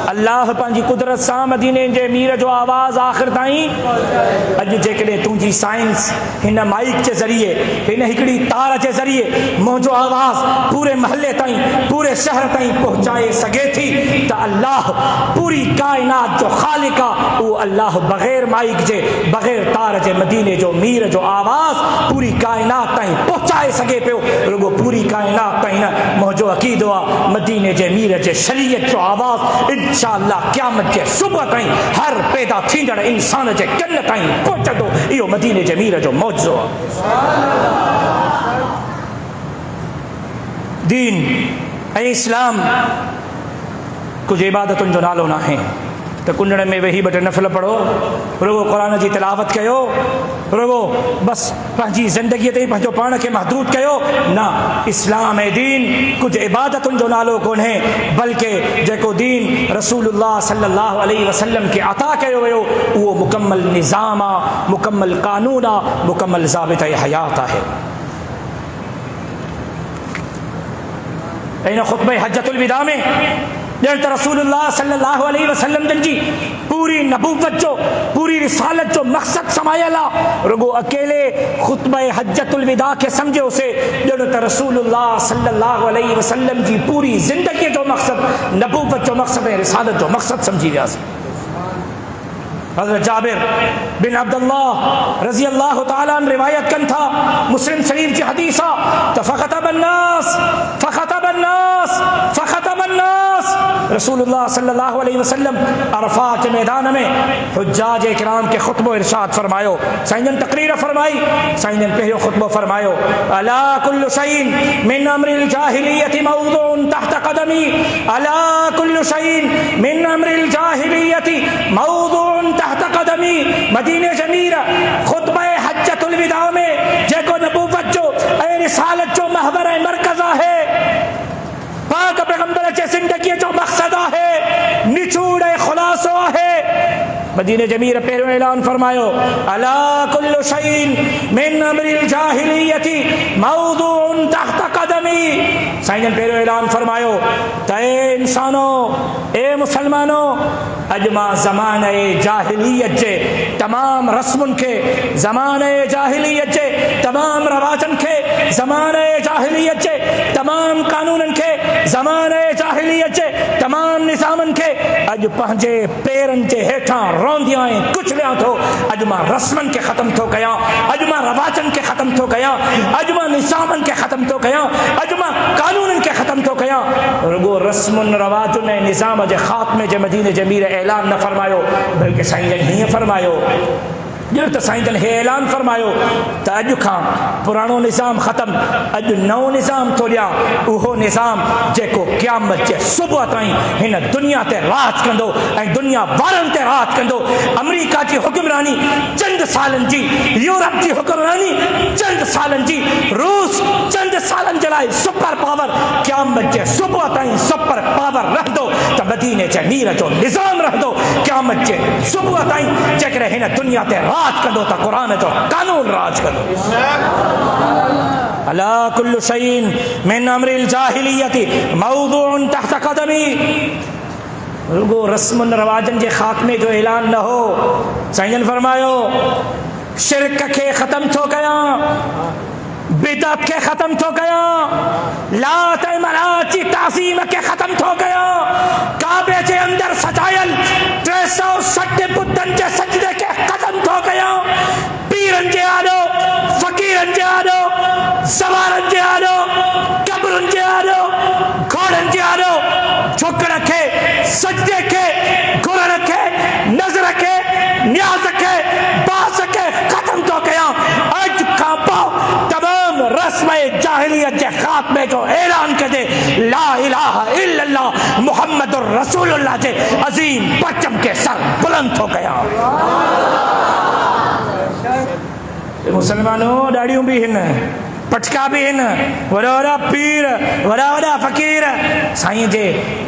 Speaker 1: अल्लाह पंहिंजी कुदरत सां मदीने जे मीर जो आवाज़ आख़िर ताईं। अॼु जेकॾहिं तुंहिंजी साइंस हिन माइक जे ज़रिए, हिन हिकिड़ी तार जे ज़रिए मुंहिंजो आवाज़ पूरे महले ताईं, पूरे शहर ताईं पहुचाए सघे थी, त अल्लाह पूरी काइनात जो ख़ालिक आहे, उहो अल्लाह बग़ैर माइक जे, बग़ैर तार जे मदीने जो मीर जो आवाज़ पूरी काइनात ताईं पहुचाए सघे पियो। रुगो पूरी काइनात ताईं न, मुंहिंजो अक़ीदो आहे मदीने जे मीर जे शरीयत जो आवाज़ इंशाअल्लाह क़यामत जे सुबुह ताईं हर पैदा थींदड़ इंसान जे कन ताईं पहुचंदो। इहो मदीने जे मीर जो मौजो आहे। दीन ऐं इस्लाम कुझु इबादतुनि जो नालो न आहे त कुंडड़ में वेही ॿ टे नफ़िल पढ़ो, रुगो क़ुरान जी तिलावत कयो, रुगो बसि पंहिंजी ज़िंदगीअ ते पंहिंजो पाण खे महदूद कयो। न, इस्लाम ऐं दीन कुझु इबादतुनि जो नालो कोन्हे, बल्कि जेको दीन रसूलुल्लाह सल्लल्लाहु अलैहि वसल्लम खे अता कयो वियो उहो मुकम्मल निज़ाम आहे, मुकम्मल कानून आहे, मुकम्मल ज़ाबिता हयात आहे। इन ख़ुतबे हज्जतुल विदा में ॼण त रसूलुल्लाह सल्लल्लाहु अलैहि वसल्लम जन जी पूरी नबूवत जो, पूरी रिसालत जो मक़सद समायल आहे। रुगो अकेले ख़ुतबे हज्जतुल विदा खे सम्झोसे ॼण त रसूलुल्लाह सल्लल्लाहु अलैहि वसल्लम जी पूरी ज़िंदगीअ जो मक़सद, नबूवत जो मक़सद ऐं रिसालत जो मक़सद सम्झी वियासीं। हज़रत जाबिर बिन अब्दुल्लाह रज़ी अल्लाह तआला अन्हु रिवायत कनि था, मुस्लिम शरीफ जी हदीस आहे त रसूलुल्लाह सल्लल्लाहु अलैहि वसल्लम अरफा के मैदान में हुज्जाज किराम के खुतबो इरशाद फरमायो। साईं जन तकरीर फरमाई, साईं जन पहिरियों खुतबो फरमायो, अला कुल्लु शैइन मिन अम्रिल जाहिलियति मौदूअन तहत क़दमी, अला कुल्लु शैइन मिन अम्रिल जाहिलियति मौदूअन तहत क़दमी। मदीने जमीर खुतबे हज्जतुल विदा में जेको नबूवत जो ऐं रिसालत जो महवर ऐं मरकज़ आहे, पाक पैगंबर जे ज़िंदगीअ जो मक़सद आहे, निचोड़ ऐं ख़ुलासो आहे। मदीने जमीर पहिरियों ऐलान फरमायो, अला कुल्लु शैइन मिन अम्रिल जाहिलियति मौदूअन तहत क़दमी। साईं जन पहिरियों ऐलान फरमायो त ए इंसानो, ए मुसलमानो, अॼु मां ज़माने जाहिलियत जे तमाम रस्मुनि खे, ज़माने जाहिलियत जे तमाम रवाजनि खे, ज़माने जाहिलियत जे तमाम कानूननि खे, ज़माने जाहिलियत जे तमाम निज़ामनि खे अॼु पंहिंजे पेरनि जे हेठां रौंदियां ऐं कुचलियां थो। अॼु मां रस्मनि खे ख़तम थो कयां, अॼु मां रवाजनि खे ख़तम थो कयां, अॼु मां निज़ामनि खे ख़तम थो कयां, अॼु मां कानूननि खे ख़तम थो कयां। रुगो रस्मुनि रवाजुनि ऐं निज़ाम जे ख़ात्मे जे मदीने जमीर ऐलान न फरमायो, बल्कि साईं जन हीअं फरमायो, ॼण त साईं जन हे ऐलान फरमायो त अॼु खां पुराणो निज़ाम ख़तमु, अॼु नओं निज़ाम थो ॾियां, उहो निज़ाम जेको क़यामत जे सुबुह ताईं हिन दुनिया ते राज कंदो ऐं दुनिया वारनि ते राज कंदो। अमेरिका जी हुक्मरानी चंद सालनि जी, यूरोप जी हुक्मरानी चंद सालनि जी, रूस चंद सालनि जे लाइ सुपर पावर, क़यामत जे सुबुह ताईं सुपर पावर रहंदो त मदीने जे मीर जो निज़ाम रहंदो। क़यामत जे सुबुह ताईं जेकॾहिं हिन दुनिया ते राज कंदो त क़ुरान जो कानून राज कंदो। अला कुल्लु शैइन मिन अम्रिल जाहिलियति मौदूअन तहत क़दमी। रुगो रस्मुन रवाजन जे ख़ात्मे जो ऐलान न हो, साईं जन फरमायो शिरक खे ख़त्म थो कयां, बिदअत खे ख़त्म थो कयां, लात ऐं मनात जी ताज़ीम खे ख़त्म थो कयां, काबे जे अंदर सजायल 360 बुतनि जे सजदे खे ख़त्म थो कयां, पीरनि जे आॾो, फ़क़ीरनि जे आॾो, सवारनि जे आॾो, कब्रुनि जे आॾो, घोड़नि जे आॾो झुकण खे, सजदे खे, घुरण खे, नज़र खे, न्याज़ खे, बास खे ख़त्म थो कयां। अॼु खां पोइ तमाम रस्म जाहिलियत जे ख़ात्मे जो ऐलान कजे, ला इलाहा इल्लल्लाह मुहम्मदुर रसूलुल्लाह जे अज़ीम परचम के सर बुलंद थो कयां। मुसलमानों ॾाढ़ियूं बि हिन, पटका भी इन, वड़ा वड़ा पीर, वड़ा वड़ा फ़कीर साईं जे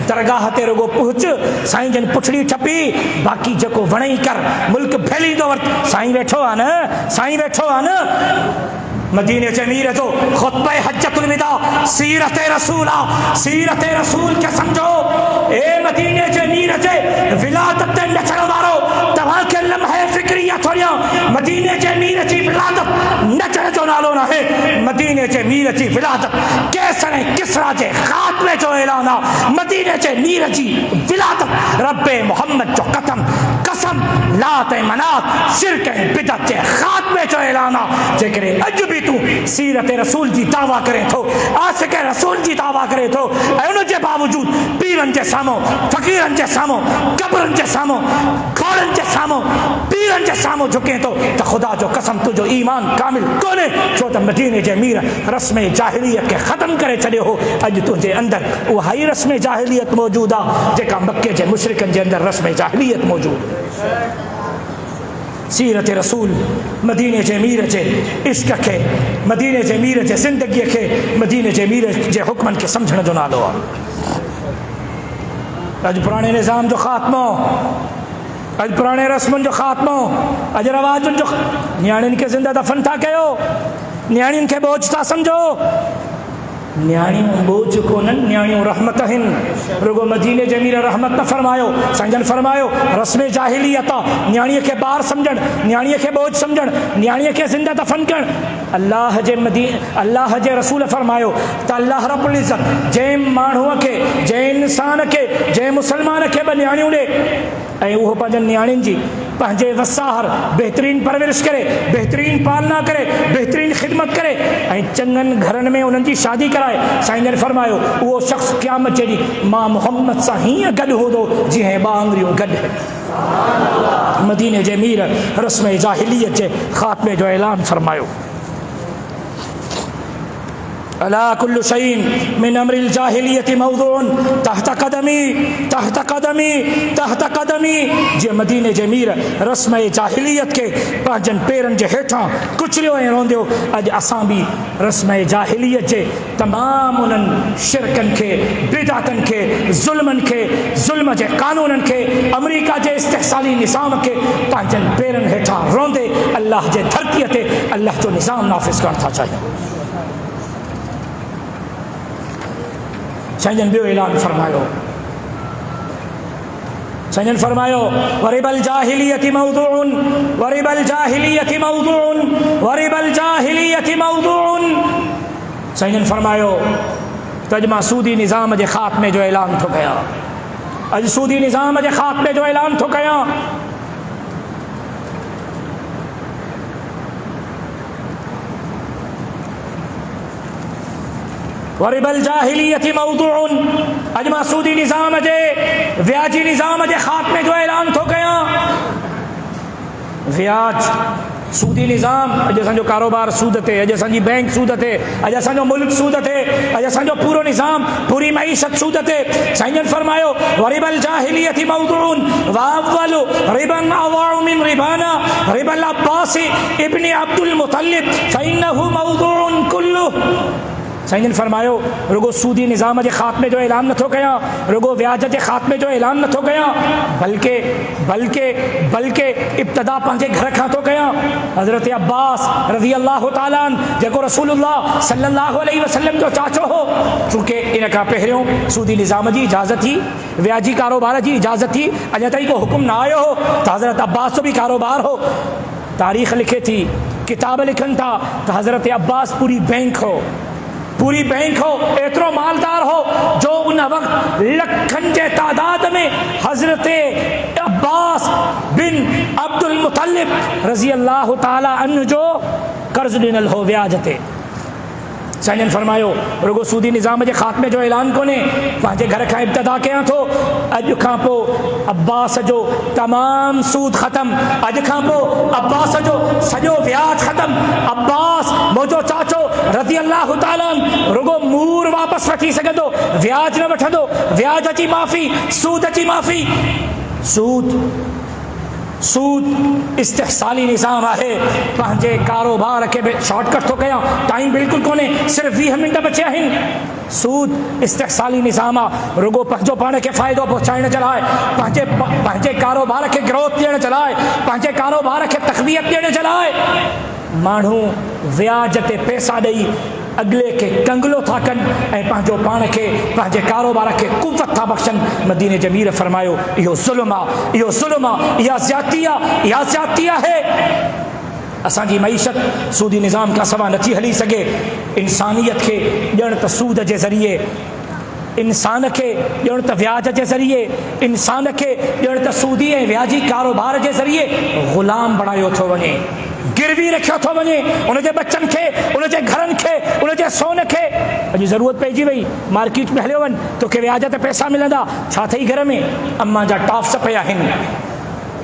Speaker 1: दरगाह ते रुगो पहुच, साईं जन पुछड़ी छपी, बाकी जेको वणई कर, मुल्क फैलींदो वरत। साईं वेठो आहे न, साईं वेठो आहे न।
Speaker 2: मदीने चे मीर जो खुतबा हज्जतुल विदा सीरत रसूल के समझो। ए मदीने चे मीर चे विलादत ते नचण वारो तव्हां के लम्हे फिक्रिया थोड़िया मदीने चे मीर जी विलादत नचण जो नालो न है। मदीने चे मीर जी विलादत कैसर किसरा जे खात्मे जो ऐलान आ। मदीने चे मीर जी विलादत रब्बे मोहम्मद जो कसम लात मनात शिरक बिदत जे खात्मे जो ऐलान आ। जेकरे अज भी तू सीरत रसूल जी दावा करे थो आशिक रसूल जी दावा करे थो ऐं उन जे बावजूद पीरन जे सामो फकीरन जे सामो कब्रन जे सामो घोड़न जे सामो पीरन जे सामो झुके तो खुदा जो कसम तुझो ईमान कामिल कोने छो त मदीने जे मीर रस्म जाहिलियत के खत्म करे छड़े हो। अज तुझे अंदर उहा ही रस्म जाहिलियत मौजूद आ जेका मक्के जे मुशरिकन जे अंदर रस्म जाहिलियत मौजूद। सीरत रसूल मदीने जे मीर जे इश्क के मदीने जे मीर जे जिंदगी के मदीने जे मीर जे हुक्मन के समझण जो नालो आ। अज पुराने निज़ाम जो खात्मो अज पुराने रस्मन जो खात्मो अज रवाजन जो न्याणिन के जिंदा दफन था कयो न्याणिन के बोझ था समझो। न्याणियों बोझ कोनन न्याणियों रहमत हिन रुगो मदीने जे मीर रहमत न फरमायो संजन फरमायो रस्म जाहिलियत न्याणीअ के बार समझण न्याणीअ के बोझ समझण न्याणीअ के जिंदा दफन करण। अल्लाह जे रसूल फरमायो त अल्लाह रब्बुल इज़्ज़त जंहिं माण्हूअ खे जंहिं इंसान खे जंहिं मुसलमान खे ॿ न्याणियूं ॾे ऐं उहो पंहिंजनि न्याणियुनि जी पंहिंजे वसाहर बेहतरीन परवरिश करे बेहतरीन पालना करे बेहतरीन खिदमत करे ऐं चङनि घरनि में उन्हनि जी शादी कराए। साईं जन फरमायो उहो शख़्स क़यामत जे ॾींहुं मां मोहम्मद सां हीअं गॾु हूंदो जीअं ॿ आङुरियूं गॾु। मदीने जे मीर रस्म जाहिलियत जे ख़ात्मे जो ऐलान फरमायो। अला कुल्लु शैइन मिन अमरिल जाहिलियति मौदूअन तहत कदमी जे मदीने जे मीर रस्म जाहिलियत के पंहिंजनि पेरनि जे हेठां कुचलियो ऐं रोंदियो। अॼु असां बि रस्म जाहिलियत जे तमामु उन्हनि शिरकनि खे बिदातनि खे ज़ुल्म जे कानूननि खे अमरीका जे इस्तिहसाली निज़ाम खे पंहिंजनि पेरनि हेठां रोंदे अल्लाह जे धरतीअ ते अल्लाह जो निज़ाम नाफ़िज़ करणु था चाहियूं। संजन बियो ऐलान फरमायो संजन फरमायो वरिबल जाहिलियति मौदूअन वरिबल जाहिलियति मौदूअन वरिबल जाहिलियति मौदूअन। संजन फरमायो तज मां सूदी निज़ाम जे ख़ात्मे जो ऐलान थो कयां अॼु सूदी निज़ाम जे ख़ात्मे जो ऐलान थो कयां। वरिबल जाहिलियति मौदूअन अॼु मां सूदी निज़ाम जे व्याजी निज़ाम जे ख़ात्मे जो ऐलान थो कयां। व्याज सूदी निज़ाम अॼु असांजो कारोबार सूद ते अॼु असांजी बैंक सूद ते अॼु असांजो मुल्क सूद ते अॼु असांजो पूरो निज़ाम पूरी मईशत सूद ते। साईं जन फरमायो वरिबल जाहिलियति मौदूअन वअव्वलु रिबन अवाउ मिन रिबाना रिबल अब्बास इब्न अब्दुल मुतल्लिब फइन्नहु मौदूअन कुल्लुहु। साईं जन फरमायो रुगो सूदी निज़ाम जे ख़ात्मे जो ऐलान नथो कयां रुगो व्याज जे ख़ात्मे जो ऐलान नथो कयां बल्कि इब्तिदा पंहिंजे घर खां थो कयां। हज़रत अब्बास रज़ी अल्लाह ताला अन्हु जेको रसूलुल्लाह सल्लल्लाहु अलैहि वसल्लम जो चाचो हो चूंकि इन खां पहिरियों सूदी निज़ाम जी इजाज़त थी व्याजी कारोबार जी इजाज़त थी अञा ताईं को हुकुम न आयो हो त हज़रत अब्बास जो बि कारोबार हो। तारीख़ लिखे थी किताब लिखनि था त हज़रत अब्बास पूरी बैंक हो एतिरो मालदार हो जो उन वक़्त लखनि जे तादाद में हज़रत अब्बास बिन अब्दुल मुतल्लिब रज़ी अल्लाह ताला अन्हु जो कर्ज़ ॾिनल हो व्याज ते। साईं फरमायो रुगो सूदी निज़ाम जे ख़ात्मे जो ऐलान कोन्हे पंहिंजे घर खां इब्तिदा कयां थो। अॼु खां पोइ अब्बास जो तमामु सूद ख़तमु अॼु खां पोइ अब्बास जो सॼो व्याज ख़तमु। अब्बास मुंहिंजो चाचो रज़ी अल्लाह ताला रुगो मूर वापसि वठी सघंदो व्याज न वठंदो व्याज जी माफ़ी सूद जी माफ़ी। सूद इस्तिहसाली निज़ाम आहे पंहिंजे कारोबार खे बि शॉर्टकट थो कयां टाइम बिल्कुलु कोन्हे सिर्फ़ु 20 मिंट बचिया आहिनि। सूद इस्तिहसाली निज़ाम आहे रुगो पंहिंजो पाण खे फ़ाइदो पहुचाइण जे लाइ पंहिंजे कारोबार खे ग्रोथ ॾियण जे लाइ पंहिंजे कारोबार खे तक़वियत ॾियण जे लाइ माण्हू व्याज ते पैसा ॾेई अगले के कंगलो था कनि ऐं पंहिंजो पाण खे पंहिंजे कारोबार खे कुवत था बख़्शनि। मदीने जे मीर फरमायो इहो ज़ुल्म आहे, इहो ज़ुल्म आहे, इहा ज़्यादती आहे, इहा ज़्यादती आहे। असांजी मईशत सूदी निज़ाम खां सवाइ नथी हली सघे। इंसानियत खे ॼण त सूद जे ज़रिए, इंसान खे ॼण त व्याज जे ज़रिए, इंसान खे ॼण त सूदी ऐं व्याजी कारोबार जे ज़रिए ग़ुलाम बणायो थो वञे, गिरवी रखियो थो वञे उनजे बच्चनि खे, उनजे घरनि खे, उनजे सोन खे। अॼु ज़रूरत पइजी वई, मार्केट में हलियो वञ, तोखे व्याज ते पैसा मिलंदा। छा अथई घर में? अम्मा जा टॉप्स पिया आहिनि,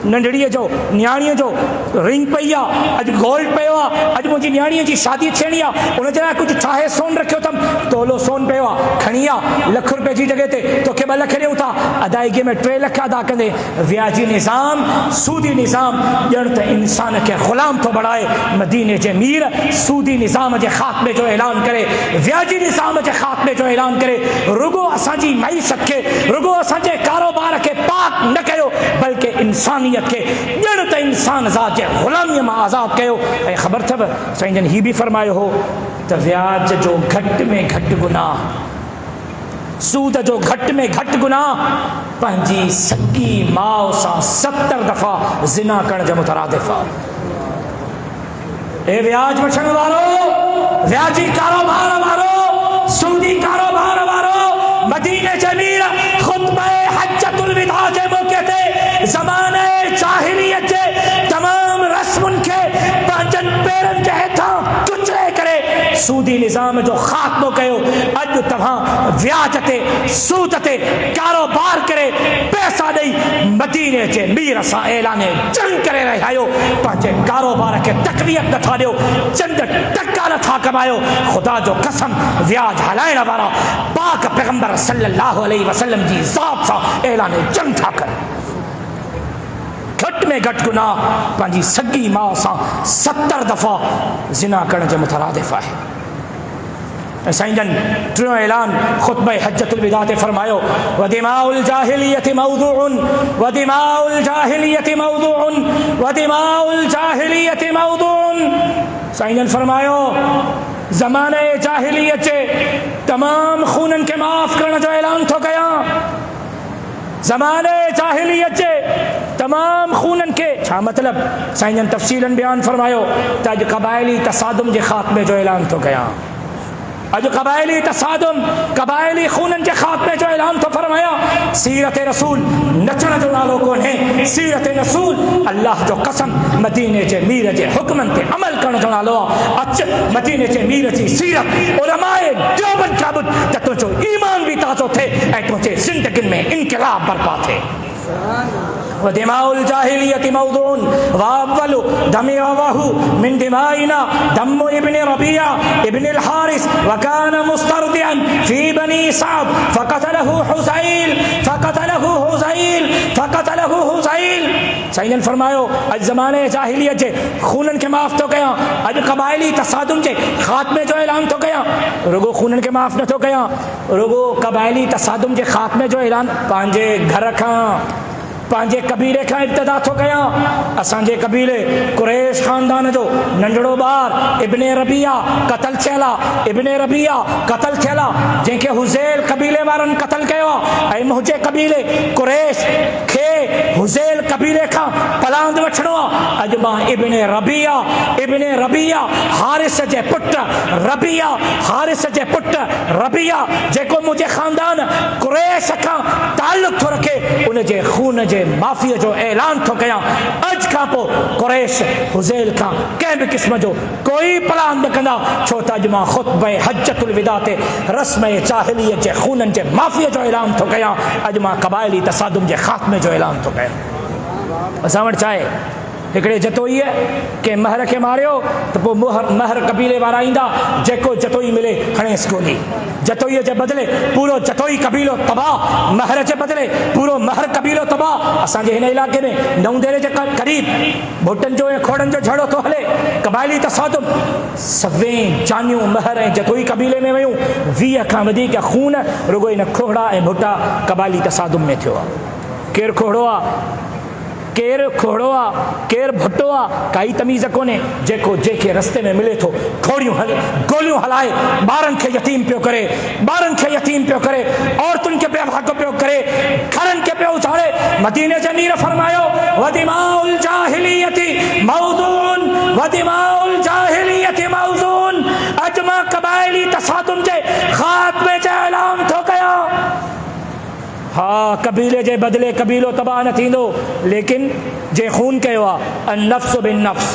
Speaker 2: नंढड़ीअ जो न्याणीअ जो रिंग पई आहे, अॼु गोल्ड पियो आहे, अॼु मुंहिंजी न्याणीअ जी शादी थियणी आहे, उनजे लाइ कुझु ठाहे सोन रखियो अथमि, तोलो सोन पियो आहे, खणी आ लख रुपए जी जॻह ते तोखे 2 लख ॾियूं था, अदायगी में 3 लख अदा कंदे। व्याजी निज़ाम, सूदी निज़ाम ॼण त इंसान खे ग़ुलाम थो बणाए। मदीने जे मीर सूदी निज़ाम जे ख़ात्मे जो ऐलान करे, व्याजी निज़ाम जे ख़ात्मे जो ऐलान करे, रुगो असांजी मईशत खे, रुगो असांजे कारोबार खे पाक न कयो, बल्कि इंसानियत खे ॼण त इंसान ज़ात जे ग़ुलामीअ मां आज़ादु कयो। ऐं ख़बर अथव साईं जन हीउ बि फरमायो हो त व्याज जो घटि में घटि गुनाह, सूद जो घटि में घटि गुनाह पंहिंजी सॻी माउ सां 70 दफ़ा ज़िना करण जो मुतरादिफ़ आहे। ए व्याज वठण वारो, व्याजी कारोबार वारो, सूदी कारोबार वारो, मदीने जे मीर ख़ुतबा हज्जतुल विदा जे मौके ते ज़माने जाहिलियत जे तमाम रस्मुनि खे पंहिंजनि पेरनि जे हेठां कुचले करे सूदी निज़ाम जो ख़ात्मो कयो। अॼु तव्हां व्याज ते, सूद ते कारोबार करे पैसा ॾेई मदीने जे मीर सां ऐलाने जंग करे रहिया आहियो। पंहिंजे कारोबार खे तक़वियत नथा ॾियो, चंद टका नथा कमायो। ख़ुदा जो कसम, व्याज हलाइण वारा पाक पैगंबर सल्लल्लाहु अलैहि वसल्लम जी ज़ात सां ऐलाने जंग था कनि। घटि में घटि गुनाह पंहिंजी सॻी माउ सां 70 दफ़ा ज़िना करण जे मुतरादिफ़ आहे। ऐं साईं जन टियों ऐलान ख़ुतबा हज्जतुल विदा ते फरमायो वदिमाउल जाहिलियति मौदूउन, वदिमाउल जाहिलियति मौदूउन, वदिमाउल जाहिलियति मौदूउन। साईं जन फरमायो ज़माने जाहिलियत जे तमाम खूननि खे माफ़ करण जो ऐलान थो कयां। ज़माने जाहिलियत जे तमाम खूननि खे छा मतिलब? साईं जन तफ़सीलन बयान फरमायो त अॼु क़बाइली तसादुम जे ख़ात्मे जो ऐलान थो कयां। अॼु क़बाइली तसादुम, क़बाइली खूननि जे ख़ात्मे जो ऐलान थो फरमाया। सीरत रसूल नचण जो नालो कोन्हे, सीरत रसूल अल्लाह जो कसम मदीने जे मीर जे हुक्मनि ते अमल करण जो नालो आहे। अच मदीने जे मीर जी सीरत उलमाए देवबंद का ॿुध त तुंहिंजो ईमान बि ताज़ो थिए ऐं तुंहिंजे ज़िंदगियुनि में इनक़िलाब बर्पा थिए। वदिमाउल जाहिलियति मौदूउन वअव्वलु दमी अवाहु मिन दिमाइना दम्मु इब्न रबिया इब्न अल हारिस वकान मुस्तरदियन फी बनी सअद फक़तलहु हुज़ैल फक़तलहु हुज़ैल फक़तलहु हुज़ैल। साईं जन फरमायो अॼु ज़माने जाहिलियत जे खूननि खे माफ़ थो कयां, अॼु क़बाइली तसादुम जे ख़ात्मे जो ऐलान थो कयां। रुगो खूननि खे माफ़ नथो कयां, रुगो क़बाइली तसादुम जे ख़ात्मे जो ऐलान पंहिंजे घर खां, पंहिंजे कबीले खां इब्तिदा थो कयां। असांजे कबीले कुरैश ख़ानदान जो नंढड़ो ॿार इब्ने रबिया क़तल थियल आहे। इब्ने रबिया क़तल थियल आहे, जंहिंखे हुज़ैल कबीले वारनि क़तल कयो आहे। ऐं मुंहिंजे कबीले कुरैश खे हुज़ैल कबीले खां पलांद वठिणो आहे। अॼु मां इब्ने रबिया हारिस जे पुटु रबिया, हारिस जे पुटु रबिया जेको मुंहिंजे ख़ानदान कुरैश खां ताल्लुक़ थो रखे, उनजे खून जे माफ़ीअ जो ऐलान थो कयां। अॼु खां पोइ कुरैश हुज़ैल खां कंहिं बि क़िस्म जो कोई पलान न कंदा, छो त अॼु मां ख़ुतबा हज्जतुल विदा ते रस्म जाहिलियत जे खूननि जे माफ़ीअ जो ऐलान थो कयां। अॼु मां क़बाइली तसादुम जे ख़ात्मे जो ऐलान थो कयां। असां वटि छा आहे, हिकिड़े जतोईअ कंहिं महर खे मारियो त पोइ महर कबीले वारा ईंदा, जेको जतोई मिले खणेसि गोली। जतोईअ जे बदिले पूरो जतोई कबीलो तबाह, महर जे बदिले पूरो महर कबीलो तबाह। असांजे हिन इलाइक़े में नवंदेरे जे क़रीब भुटनि जो ऐं खोड़नि जो झगड़ो थो हले। क़बाइली तसादुम, सवें जानियूं महर ऐं जतोई कबीले में वियूं। 20 खां वधीक खून रुगो इन खोड़ा ऐं भुटा क़बाइली तसादुम में थियो आहे। केरु खोड़ो आहे? केर खोड़ो आ केर भुट्टो आ काई तमीज़ कोन्हे। जेको जेके रस्ते में मिले थो खोड़ियूं हले गोलियूं हलाए ॿारनि खे यतीम पियो करे, ॿारनि खे यतीम पियो करे, औरतुनि खे बेवाक पियो करे, घरनि खे पियो उछाड़े। मदीने जे अमीर फरमायो वदिमाउल जाहिलियती मौदून वदिमाउल जाहिलियती मौदून। अजमा कबाइली तसादुम जे खात्मे जो ऐलान थो कया। हाँ, कबीले जे बदले कबीलो तबाह न थींदो, लेकिन जे खून कयो आहे अन-नफ्स बिन-नफ्स।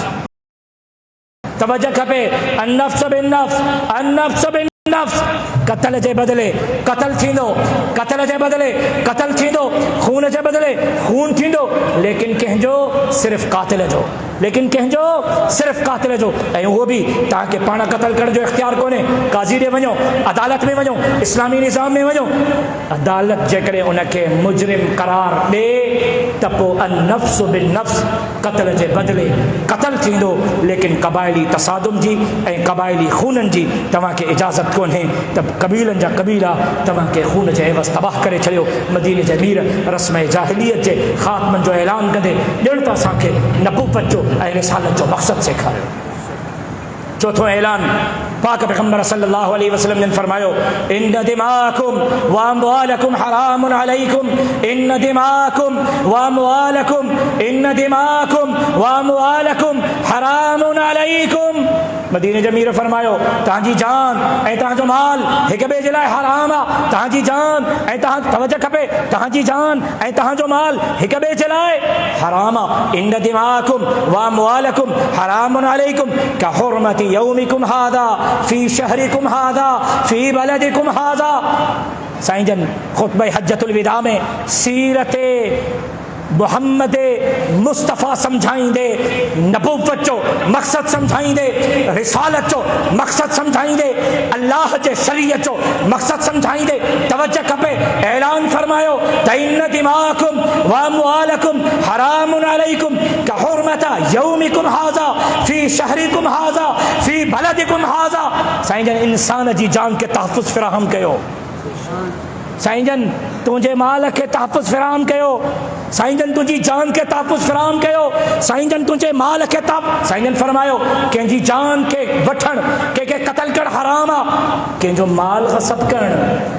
Speaker 2: तवज्जो खपे, अन-नफ्स बिन-नफ्स, अन-नफ्स बिन-नफ्स। कत्ल जे बदले कत्ल थींदो, कत्ल जे बदले कत्ल थींदो, खून जे बदले खून थींदो, लेकिन कंहिंजो सिर्फ़ कातिल जो, लेकिन कंहिंजो सिर्फ़ कातिल जो। ऐं उहो बि तव्हांखे पाण क़त्ल करण जो इख़्तियार कोन्हे। काज़ी ॾे वञो, अदालत में वञो, इस्लामी निज़ाम में वञो, अदालत जेकॾहिं उनखे मुजरिम करार ॾे त पोइ अन-नफ्स बिन-नफ्स, क़त्ल जे बदले क़त्ल थींदो, लेकिन क़बाइली तसादुम जी ऐं क़बाइली खूननि जी तव्हांखे इजाज़त कोन्हे त कबीलनि जा कबीला तव्हांखे खून जे एवज़ तबाह करे छॾियो। मदीने जे अमीर रस्म जाहिलियत जे ख़ात्मनि जो ऐलान कंदे ॼण त असांखे नबूवत जो ऐं रिसालत जो मक़सद सेखारियो। चौथों ऐलान पाक पैगंबर सल्लल्लाहु अलैहि वसल्लम ने फरमायो इन्न दिमाकुम व अमवालकुम हरामुन अलैकुम, इन्न दिमाकुम व अमवालकुम, इन्न दिमाकुम व अमवालकुम हरामुन अलैकुम। मदीने जे अमीर फरमायो तव्हांजी जान ऐं तव्हांजो माल हिक ॿिए जे लाइ हराम आहे। तव्हांजी जान ऐं तवज्जो खपे, तव्हांजी जान ऐं तव्हांजो माल हिक ॿिए जे लाइ हराम आहे। इन्न दिमाकुम व अमवालकुम हरामुन अलैकुम का हुर्मति यौमिकुम हादा फी शहरिकुम हादा फी बलदिकुम हादा। साईं जन खुतबे हज्जतुल विदा में सीरते मुहम्मद मुस्तफ़ा समझाईंदे, नबूवत जो मक़सद समझाईंदे, रिसालत जो मक़सद समझाईंदे, अल्लाह जे शरीयत जो मक़सद समझाईंदे तवज्जो खपे। ऐलान फरमायो त इन्न दिमाकुम व अमवालकुम हरामुन अलैकुम का हुर्मता यौमिकुम हाज़ा फी शहरिकुम हाज़ा फी बलदिकुम हाज़ा। साईं जन इंसान जी जान के तहफ़्फ़ुज़ फ़राहम कयो, साईं जन तुंहिंजे माल खे तहफ़्फ़ुज़ फ़राहम कयो, साईं जन तुंहिंजी जान खे तहफ़्फ़ुज़ फ़राहम कयो, साईं जन तुंहिंजे माल खे साईं जन फरमायो कंहिंजी जान खे वठणु, कंहिंखे क़त्ल करणु हराम आहे। कंहिंजो माल ग़सब करणु,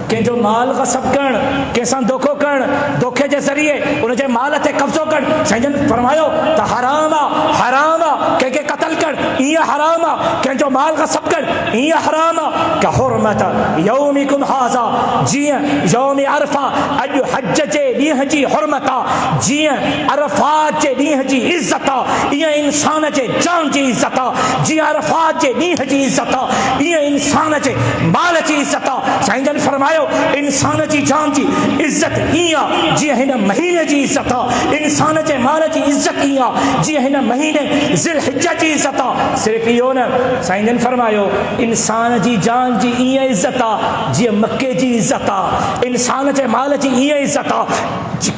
Speaker 2: कंहिंजो माल ग़सब करणु, कंहिंसां धोखो करणु, धोखे जे ज़रिए उनजे माल ते कब्ज़ो करणु, साईं जन फरमायो त हराम आहे, हराम आहे। कंहिंखे क़त्ल करणु ईअं हराम आहे, कंहिंजो माल ग़सब करणु ईअं हराम आहे। का हुर्मत यौमिकुम हाज़ा, जीअं यौम अरफ़ा अॼु हज जे ॾींहं जी हुर्मत आहे, जीअं अरफ़ात जे ॾींहं जी इज़त आहे, ईअं इंसान जे जान जी इज़त आहे। जीअं अरफ़ात जे ॾींहं जी इज़त आहे, ईअं इंसान जे माल जी इज़त आहे। साईं जन फरमायो इंसान जी जान जी इज़त ईअं आहे जीअं हिन महीने जी इज़त आहे, इंसान जे माल जी इज़त ईअं आहे जीअं हिन महीने ज़िलहिज्जा जी इज़त आहे। सिर्फ़ु इहो न, साईं जन फरमायो इंसान जी जान जी ईअं इज़त आहे जीअं मके जी इज़त आहे, इंसान जे माल जी ईअं इज़त आहे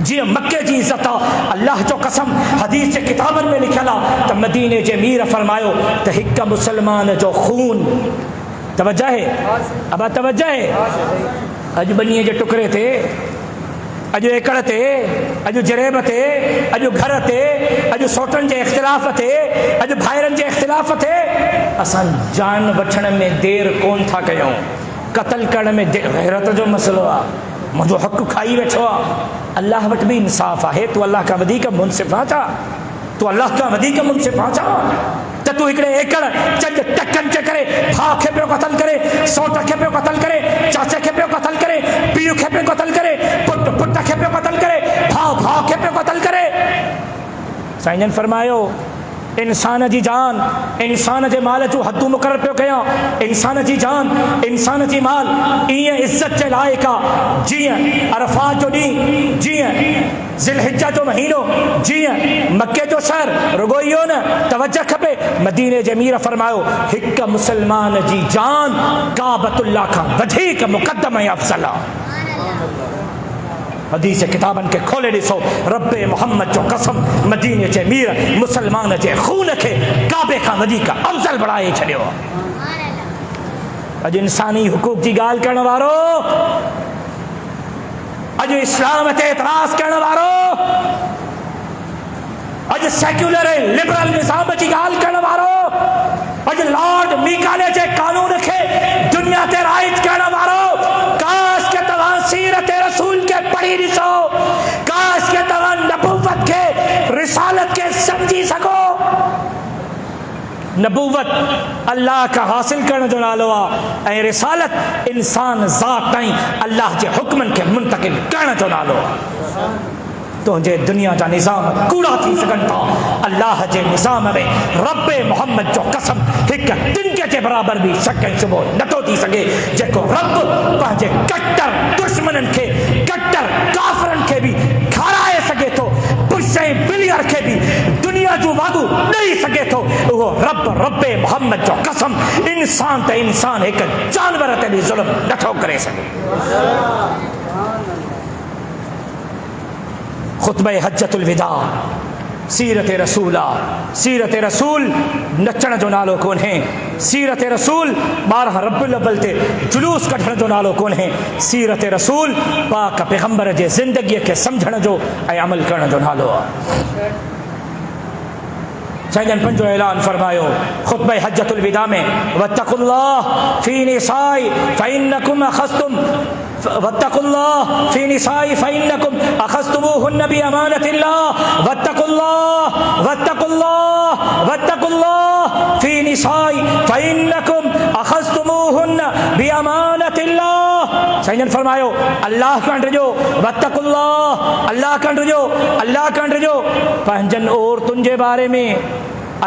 Speaker 2: जीअं मके जी इज़त आहे। अल्लाह जो कसम हदीस जे किताबनि में लिखियल आहे त मदीने जे अमीर फरमायो त हिक मुसलमान जो खून, तवज्जो है अब तवज्जो है, अॼु बनीअ जे टुकड़े ते, अॼु एकड़ ते, अॼु जरेब ते, अॼु घर ते, अॼु सोटनि जे इख़्तिलाफ़ ते, अॼु भाइरनि जे इख़्तिलाफ़ ते असां जान वठण में देर कोन था कयूं, क़त्ल करण में गैरत जो मसलो आहे। मुंहिंजो हक़ खाई वेठो आहे। अल्लाह वटि बि इंसाफ़ आहे। तूं अल्लाह खां वधीक मुनसिफ़ आहे छा? तूं अल्लाह खां वधीक मुनसिफ़ आहे छा? त तूं हिकिड़े एकड़ चंद टकनि जे करे भाउ खे पियो क़त्ल करे, सौट खे पियो क़त्ल करे, चाचे खे पियो क़त्ल करे, पीउ खे पियो क़त्ल करे, पुट खे पियो क़त्ल करे, भाउ खे पियो क़त्ल करे। साईं जन फरमायो इंसान जी जान, इंसान जे माल जूं हदूं मुक़ररु पियो कयां। इंसान जी जान, इंसान जी माल ईअं इज़त जे लाइक़ु आहे जीअं अरफ़ात जो ॾींहुं, जीअं ज़िलहिज्जा जो महीनो, जीअं मके जो शहर। रुगो इहो न, तवज्जो खपे। मदीने जे अमीर फरमायो हिक मुसलमान जी जान काबतुल्लाह खां वधीक मुक़द्दम ऐं अफ़ज़ल आहे। हदीस किताबनि खे खोले ॾिसो, रब्बे मोहम्मद जो कसम मदीने जे अमीर मुसलमान जे खून खे काबे खां वधीक अफ़ज़ल बणाए छॾियो। अॼु इंसानी हुकूक जी ॻाल्हि करण वारो, अॼु इस्लाम ते एतराज़ करण वारो, अज सेक्युलर लिबरल निज़ाम जी ॻाल्हि करण वारो, अज लॉर्ड मीकाले जे कानून खे दुनिया ते राइज करण वारो, काश के तव्हां सीरत रसूल के पढ़ी ॾिसो, काश के तव्हां नबूवत के रिसालत के समझी सको। नबूवत अल्लाह का हासिल करण जो नालो आहे ऐं रिसालत इंसान ज़ात ताईं अल्लाह जे हुक्मनि खे मुंतकिल करण जो नालो आहे। तुंहिंजे दुनिया जा निज़ाम कूड़ा थी सघनि था, अल्लाह जे निज़ाम में रब मोहम्मद जो कसम हिकु तिनके जे बराबर बि शक ऐं शुबो नथो थी सघे। जेको रब पंहिंजे कट्टर दुश्मननि खे, कट्टर काफ़िरनि खे बि खाराए सघे थो, बुश ऐं बिलियर खे बि दुनिया जो वादो ॾेई सघे थो, उहो रब मोहम्मद जो कसम इंसान ते इंसान हिकु जानवर ते बि ज़ुल्म नथो करे सघे। खुतबे हज्जतुल विदा सीरत रसूल आहे। सीरत रसूल नचण जो नालो कोन्हे, सीरत रसूल 12 रबिउल अव्वल ते जुलूस कढण जो नालो कोन्हे, सीरत रसूल पाक पैगंबर जे ज़िंदगीअ खे सम्झण जो ऐं अमल करण जो नालो आहे। साईं पंजो ऐलान फरमायो खुतबे हज्जतुल विदा में, वत्तकुल्लाह फी निसाई फइन्नकुम अखज़्तुम वत्तकुल्लाह फी निसाई फइन्नकुम अखज़्तुमूहुन्न बिअमानतिल्लाह वत्तकुल्लाह वत्तकुल्लाह वत्तकुल्लाह फी निसाई फइन्नकुम अखज़्तुमूहुन्न बिअमानतिल्लाह। साईं फरमायो अल्लाह खां डरिजो, वत्तकुल्लाह अल्लाह खां डरिजो, अल्लाह खां डरिजो पंहिंजनि औरतुनि जे बारे में,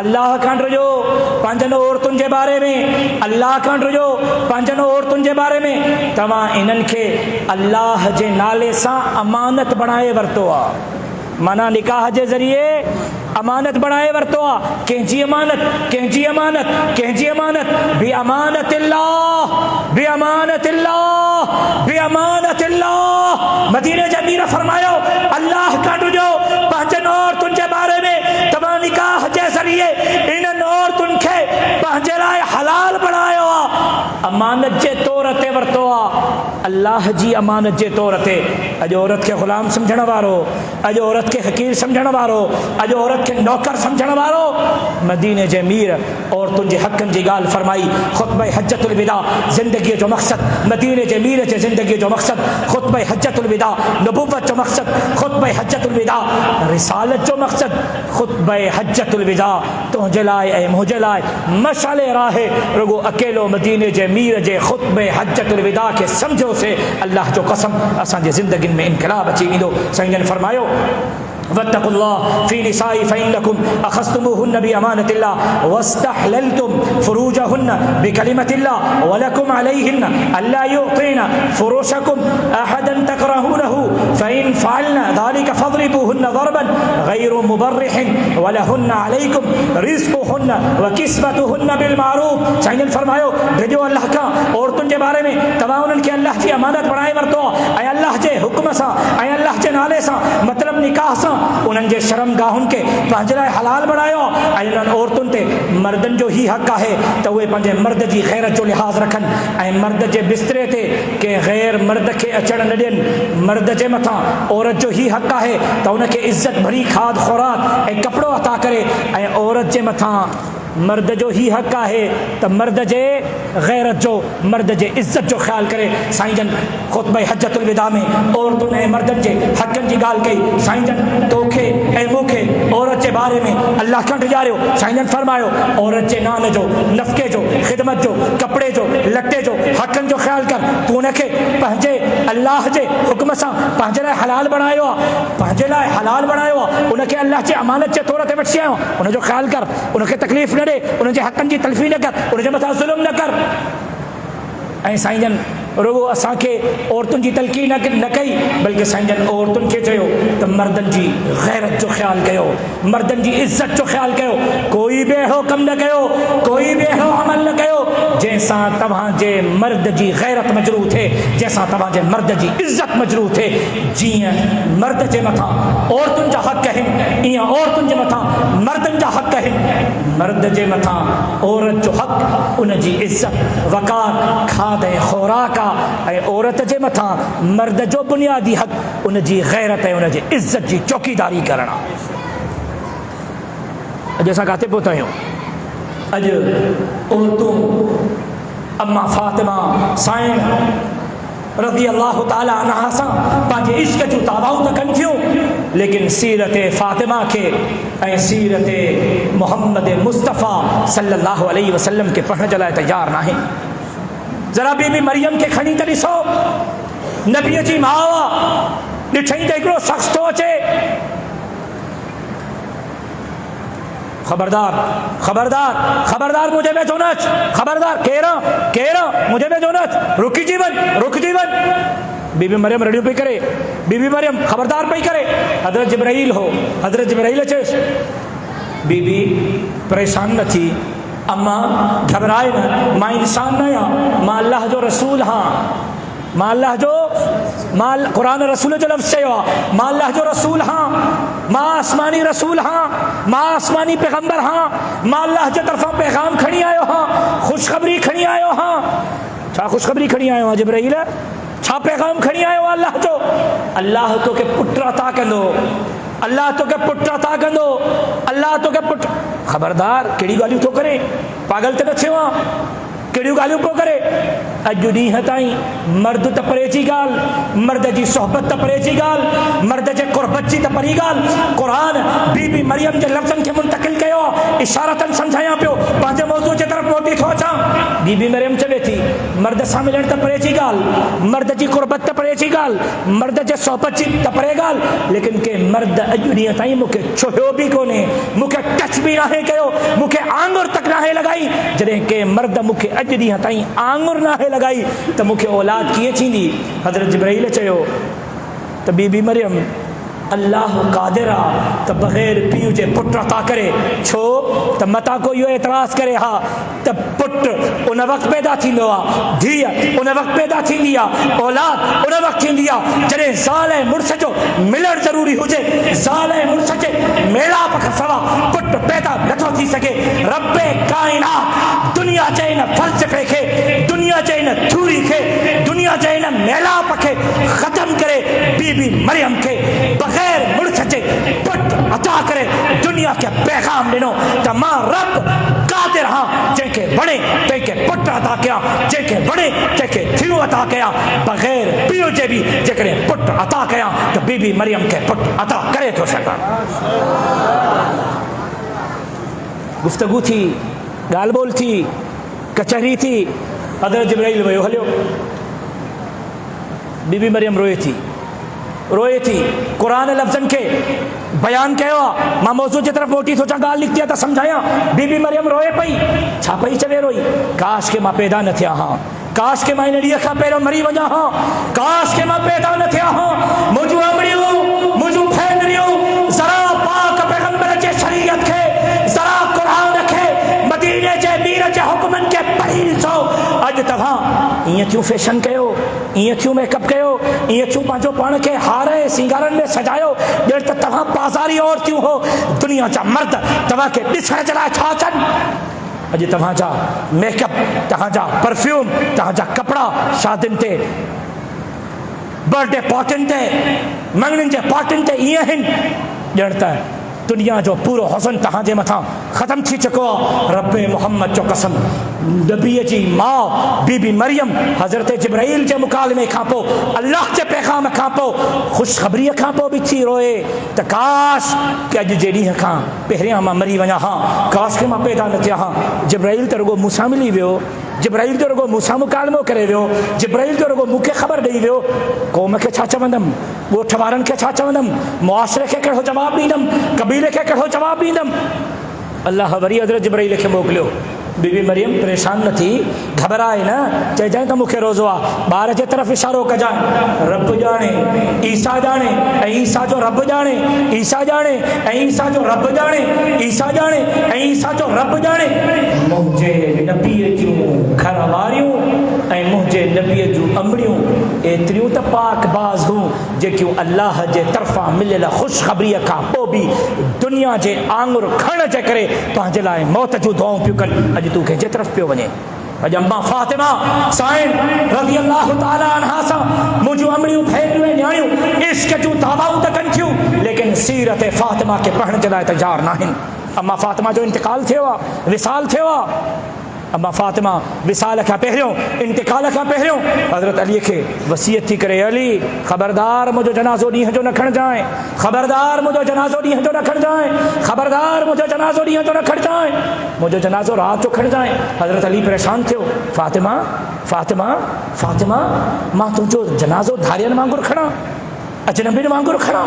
Speaker 2: अल्लाह खां डरिजो पंहिंजनि औरतुनि जे बारे में, अल्लाह खां डरिजो पंहिंजनि औरतुनि जे बारे में। तव्हां इन्हनि खे अल्लाह जे नाले सां अमानत बणाए वरितो आहे, माना निकाह जे ज़रिए अमानत बणाए वरितो आहे। कंहिंजी अमानत, कंहिंजी अमानत, कंहिंजी अमानत, बिअमानतिल्लाह बिअमानतिल्लाह बिअमानतिल्लाह। मदीने जे अमीर फरमायो अल्लाह खां डरिजो पंहिंजनि औरतुनि जे बारे में, तव्हां निकाह जे ज़रिए इन्हनि औरतुनि खे पंहिंजे लाइ हलाल बणायो आहे, अमानत जे तौर ते वरितो आहे, अल्लाह जी अमानत जे तौर ते। अॼु औरत खे ग़ुलाम सम्झण वारो, अॼु औरत खे हक़ीर सम्झण वारो, अॼु औरत खे नौकर सम्झण वारो, मदीने जे मीर औरतुनि जे हक़नि जी ॻाल्हि फरमाई। खुतबे हज्जतुल विदा ज़िंदगीअ जो मक़सद, मदीने जे मीर जे ज़िंदगीअ जो मक़सद खुतबे हज्जतुल विदा, नबुव्वत जो मक़सद खुतबे हज्जतुल विदा, रिसालत जो मक़सद खुतबे हज्जतुल विदा। तुंहिंजे लाइ ऐं मुंहिंजे लाइ मशाले राहे रुगो अकेलो मदीने जे मीर जे खुतबे हज्जतुल विदा खे सम्झोसीं, अल्लाह जो कसम असांजे ज़िंदगियुनि में इनकलाब अची वेंदो। साईं जन फरमायो वत्तकुल्लाह फी निसाई फइन्नकुम अखज़्तुमूहुन्न बिअमानतिल्लाह वस्तहलल्तुम फुरूजहुन्न बिकलिमतिल्लाह वलकुम अलैहिन्न अल्ला युअतीना फुरूशकुम अहदन तकरहूनहु फइन फ़अल्ना ज़ालिका फज़रिबूहुन्न ज़रबन गैर मुबर्रिहिन वलहुन्न अलैकुम रिज़्क़ुहुन्न व किस्वतुहुन्न बिलमारूफ। साईं फरमायो डिजो अल्लाह का औरतुनि जे बारे में, तव्हां उन्हनि खे अल्लाह जी अमानत बणाए वरितो ऐं अल्लाह जे हुक्म सां ऐं अल्लाह जे नाले सां, मतिलबु निकाह सां उन्हनि जे शर्मगाहुनि खे पंहिंजे लाइ हलाल बणायो ऐं उन्हनि औरतुनि ते मर्दनि जो ई हक़ आहे त उहे पंहिंजे मर्द जी ग़ैरत जो लिहाज़ रखनि ऐं मर्द जे बिस्तरे ते कंहिं ग़ैर मर्द खे अचणु न ॾियनि। मर्द जे मथां औरत जो ई हक़ आहे त उनखे इज़त भरी खाद खुराक ऐं कपिड़ो अता करे ऐं औरत जे मथां मर्द जो ही हक़ आहे त मर्द जे गैरत जो, मर्द जे इज़्ज़त जो ख्याल करे। साईं जन खुतबे हज्जतुल विदा में औरतुनि ऐं मर्दनि जे हक़नि जी ॻाल्हि कई। साईं जन तोखे ऐं मूंखे औरत जे बारे में अल्लाह खां डिॼारियो। साईं जन फरमायो औरत जे नान जो, नफ़क़े जो, ख़िदमत जो, कपिड़े जो, लटे जो, हक़नि जो ख्याल कर। तूं उनखे पंहिंजे अल्लाह जे हुक्म सां पंहिंजे लाइ हलाल बणायो आहे, पंहिंजे लाइ हलाल बणायो आहे, उनखे अल्लाह जे अमानत जे तौर ते वठी आयो, उनजो ख्याल कर, उनखे तकलीफ़ न ॾे, उनजे हक़नि जी तलफ़ी न कर, उनजे मथां ज़ुल्म न कर। ऐं साईं जन रुगो असांखे औरतुनि जी तलक़ी न कई, बल्कि साईं जन औरतुनि खे चयो त मर्दनि जी गैरत जो ख़्यालु कयो, मर्दनि जी इज़त जो ख़्यालु कयो, कोई बि अहिड़ो कमु न कयो, कोई बि अहिड़ो अमल न कयो जंहिंसां तव्हांजे मर्द जी गैरत मजरूह थिए, जंहिंसां तव्हांजे मर्द जी इज़त मजरूह थिए। जीअं मर्द जे मथां औरतुनि जा हक़ आहिनि, ईअं औरतुनि जे मथां मर्दनि जा हक़ आहिनि। मर्द जे मथां औरत जो हक़ उनजी इज़त वक़ार खाद ऐं ख़ुराक ऐं औरत जे मथां मर्द जो बुनियादी हक़ उनजी गैरत ऐं उनजी इज़त जी चौकीदारी करणु आहे। अॼु असां किथे पहुता आहियूं? अॼु औरतूं अम्मा फातिमा साइण रज़ी अल्लाह ताला अन्हा सां पंहिंजे इश्क जूं दावाऊं त कनि थियूं, लेकिन सीरत फातिमा खे ऐं सीरत मोहम्मद मुस्तफ़ा सल्लल्लाहु अलैहि वसल्लम खे पढ़ण जे लाइ तयारु न आहिनि। ज़रा बीबी मरियम खे खणी त ॾिसो, नबीअ जी माउ आहे, ॾिठई त हिकिड़ो शख़्स थो अचे। खबरदार खबरदार खबरदार, मुझे वेझो न अच, खबरदार, केरु मुझे वेझो न अच, रुकिजी वञ। बीबी मरियम रड़ियूं पई करे, बीबी मरियम खबरदार पई करे। हज़रत जिब्राइल हो, हज़रत जिब्राइल अचेसि। बीबी परेशान न थी, अम्मा घबराए न, मां इंसान न आहियां, मां अल्लाह जो रसूल हाँ, मां क़ुरान रसूल जो लफ़्ज़ चयो आहे, मां अल्लाह जो रसूल हाँ, मां आसमानी रसूल हाँ, मां आसमानी पैगंबर हाँ, मां अल्लाह जे तरफ़ां पैगाम खणी आयो हाँ, ख़ुशख़बरी खणी आयो हाँ। छा ख़ुशख़बरी खणी आयो आहे जिब्राइल? छा पैगाम खणी आयो आहे अल्लाह जो? अल्लाह तोखे पुटु अता कंदो, अल्लाह तोखे पुटु अता कंदो, अल्लाह तोखे पुटु। ख़बरदार, कहिड़ी ॻाल्हियूं थो करे? पागल त न थियो आहे? कहिड़ियूं ॻाल्हियूं पियो करे? अॼु ॾींहं ताईं मर्द त परे जी ॻाल्हि, मर्द जी सोहबत त परे जी ॻाल्हि, मर्द जे क़ुर्बत जी त परी ॻाल्हि। क़ुरान बीबी मरियम जे लफ़्ज़नि खे मुंतक़िल कयो, इशारतन सम्झायां पियो, पंहिंजे मौज़ू जे तरफ़ मोटी थो अचां। बीबी मरियम चवे थी, मर्द सां मिलण त परे जी ॻाल्हि, मर्द जी क़ुर्बत त परे जी ॻाल्हि, मर्द जे सोहबत जी त परे ॻाल्हि, लेकिन के मर्द अॼु ॾींहं ताईं मूंखे छुहियो बि कोन्हे, मूंखे टच बि नाहे कयो, मूंखे आंगुर तक नाहे लॻाई। जॾहिं के मर्द मूंखे अॼु ॾींहं ताईं आंगुर नाहे लॻाई त मूंखे औलाद कीअं थींदी? हज़रत जिब्राइल चयो त बीबी मरियम, अल्लाह क़ादिर आहे त बग़ैर पीउ जे पुटु अता करे। छो त मता को इहो एतिराज़ करे हा त पुटु उन वक़्तु पैदा थींदो आहे, धीअ उन वक़्तु पैदा थींदी आहे, औलाद उन वक़्तु थींदी आहे जॾहिं ज़ाल ऐं मुड़ुस जो मिलणु ज़रूरी हुजे। ज़ाल ऐं मुड़ुस जे मेलाप खां सवा पुटु पैदा नथो थी सघे। रब्बे काइनात दुनिया जे इन फ़लसफ़े खे, दुनिया जे इन थ्यूरी खे, दुनिया जे इन मेलाप खे ख़तमु करे बीबी मरियम खे बग़ैर मुड़ुस जे पुटु अता करे दुनिया खे पैगाम ॾिनो त मां रब क़ादिर हाँ, जंहिंखे वणे तंहिंखे पुटु अता कयां, जंहिंखे वणे तंहिंखे थियूं अता कयां, बग़ैर पीउ जे बि जेकॾहिं पुटु अता कयां त बीबी मरियम खे पुटु अता करे थो सघां। गुफ़्तगू थी, ॻाल्हि ॿोल थी, कचहरी थी, हज़रत जिब्राइल वियो हलियो। बीबी मरियम रोए थी, क़ुरान लफ़्ज़नि खे बयानु कयो आहे। मां मौज़ू जे तरफ़ मोटी सोचां, ॻाल्हि निकिती आहे त सम्झायां। बीबी मरियम रोए पई, छा पई चवे? रोई, काश के मां पैदा न थिया हां, काश के मां इन ॾींहं खां पहिरियों मरी वञा हां, काश के मां पैदा न थिया हां। मुंहिंजूं अमड़ियूं, मुंहिंजूं भेनरियूं ज़रा पाक पैगंबर जे शरीयत खे, ज़रा क़ुरान खे, मदीने जे मीर जे हुक्मनि खे पढ़ी ॾिसो। अॼु तव्हां ईअं थियूं फैशन कयो, ईअं थियूं मेकअप कयो, ईअं थियूं पंहिंजो पाण खे हार सिंगारनि में सजायो ॼण त तव्हां बाज़ारी औरतियूं हो। दुनिया जा मर्द तव्हांखे ॾिसण जे लाइ छा अचनि? अॼु तव्हांजा मेकअप, तव्हांजा परफ्यूम, तव्हांजा कपिड़ा शादियुनि ते, बर्थडे पार्टियुनि ते, मंगणनि जे पार्टियुनि ते ईअं आहिनि ॼण त दुनिया जो पूरो हुस्न तव्हांजे मथां ख़तमु थी चुको आहे। रब्बे मोहम्मद जो कसम, नबीअ जी माउ बीबी मरियम हज़रत जिब्राइल जे मुकालमे खां पोइ, अल्लाह जे पैगाम खां पोइ, ख़ुशख़बरीअ खां पोइ बि थी रोए त काश कि अॼु जे ॾींहं खां पहिरियां मां मरी वञा हां, काश के मां पैदा न थिया हां। जिब्राइल त रुॻो मूंसां मिली वियो, जिब्राइल जो रुॻो मूंसां मुकालमो करे वियो, जिब्राइल जो रुॻो मूंखे ख़बर ॾेई वियो। क़ौम खे छा चवंदमि, ॻोठ वारनि खे छा चवंदमि, मुआशिरे खे कहिड़ो जवाबु ॾींदमि, कबीले खे कहिड़ो जवाबु ॾींदमि? अल्लाह वरी हज़रत जिब्राइल खे मोकिलियो। बीबी मरियम परेशान न थी, घबराए न, चइजांइ त मूंखे रोज़ो आहे। ॿार जे तरफ़ इशारो कजांइ, रब ॼाणे, ईसा ॼाणे ऐं ईसा जो रब ॼाणे, ईसा ॼाणे ऐं ईसा जो रब ॼाणे, ईसा ॼाणे ऐं ईसा जो रब ॼाणे। मुंहिंजे नबीअ जूं घर वारियूं ऐं मुंहिंजे नबीअ जूं अमड़ियूं एतिरियूं त पाकबाज़ हूं जेकियूं अल्लाह जे तरफ़ां मिलियल ख़ुशख़बरीअ खां पोइ बि दुनिया जे आंगुर खण जे करे पंहिंजे लाइ मौत जूं दुआऊं पियूं कनि। अॼु तूं कंहिंजे तरफ़ पियो वञे? अॼु अम्मा फातिमा साइण रज़ी अल्लाह ताला अन्हा सां मुंहिंजूं अमड़ियूं, भेनरियूं ऐं न्याणियूं इश्क जूं दावाऊं त कनि थियूं, लेकिन सीरत फातिमा खे पढ़ण जे लाइ तयारु न आहिनि। अम्मा फ़ातिमा जो इंतकाल थियो आहे, विसाल थियो आहे। अम्मा फ़ातिमा विसाल खां पहिरियों, इंतकाल खां पहिरियों हज़रत अलीअ खे वसीयत थी करे, अली ख़बरदार मुंहिंजो जनाज़ो ॾींहं जो न खणिजांइ, ख़बरदार मुंहिंजो जनाज़ो ॾींहं जो न खणिजांइ, ख़बरदार मुंहिंजो जनाज़ो ॾींहं जो न खणिजांइ, मुंहिंजो जनाज़ो राति जो खणिजांइ। हज़रत अली परेशान थियो, फ़ातिमा फ़ातिमा फ़ातिमा मां तुंहिंजो जनाज़ो धारियनि वांगुरु खणां, अजनबियुनि वांगुरु खणां,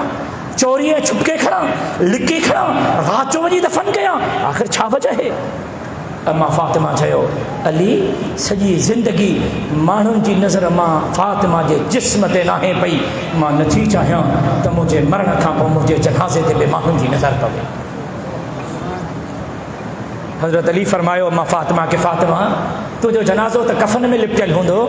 Speaker 2: चोरी ऐं छुपके खणां, लिकी खणां, राति जो वञी दफ़न कयां, आख़िर छा वजह है? अम्मा फ़ातिमा चयो, अली सॼी ज़िंदगी माण्हुनि जी नज़र मां फ़ातिमा जे जिस्म ते नाहे पई, मां नथी चाहियां त मुंहिंजे मरण खां पोइ मुंहिंजे जनाज़े ते बि माण्हुनि जी नज़र पवे। हज़रत अली फरमायो अम्मा फ़ातिमा के, फ़ातिमा तुंहिंजो जनाज़ो त कफ़न में लिपटियल हूंदो,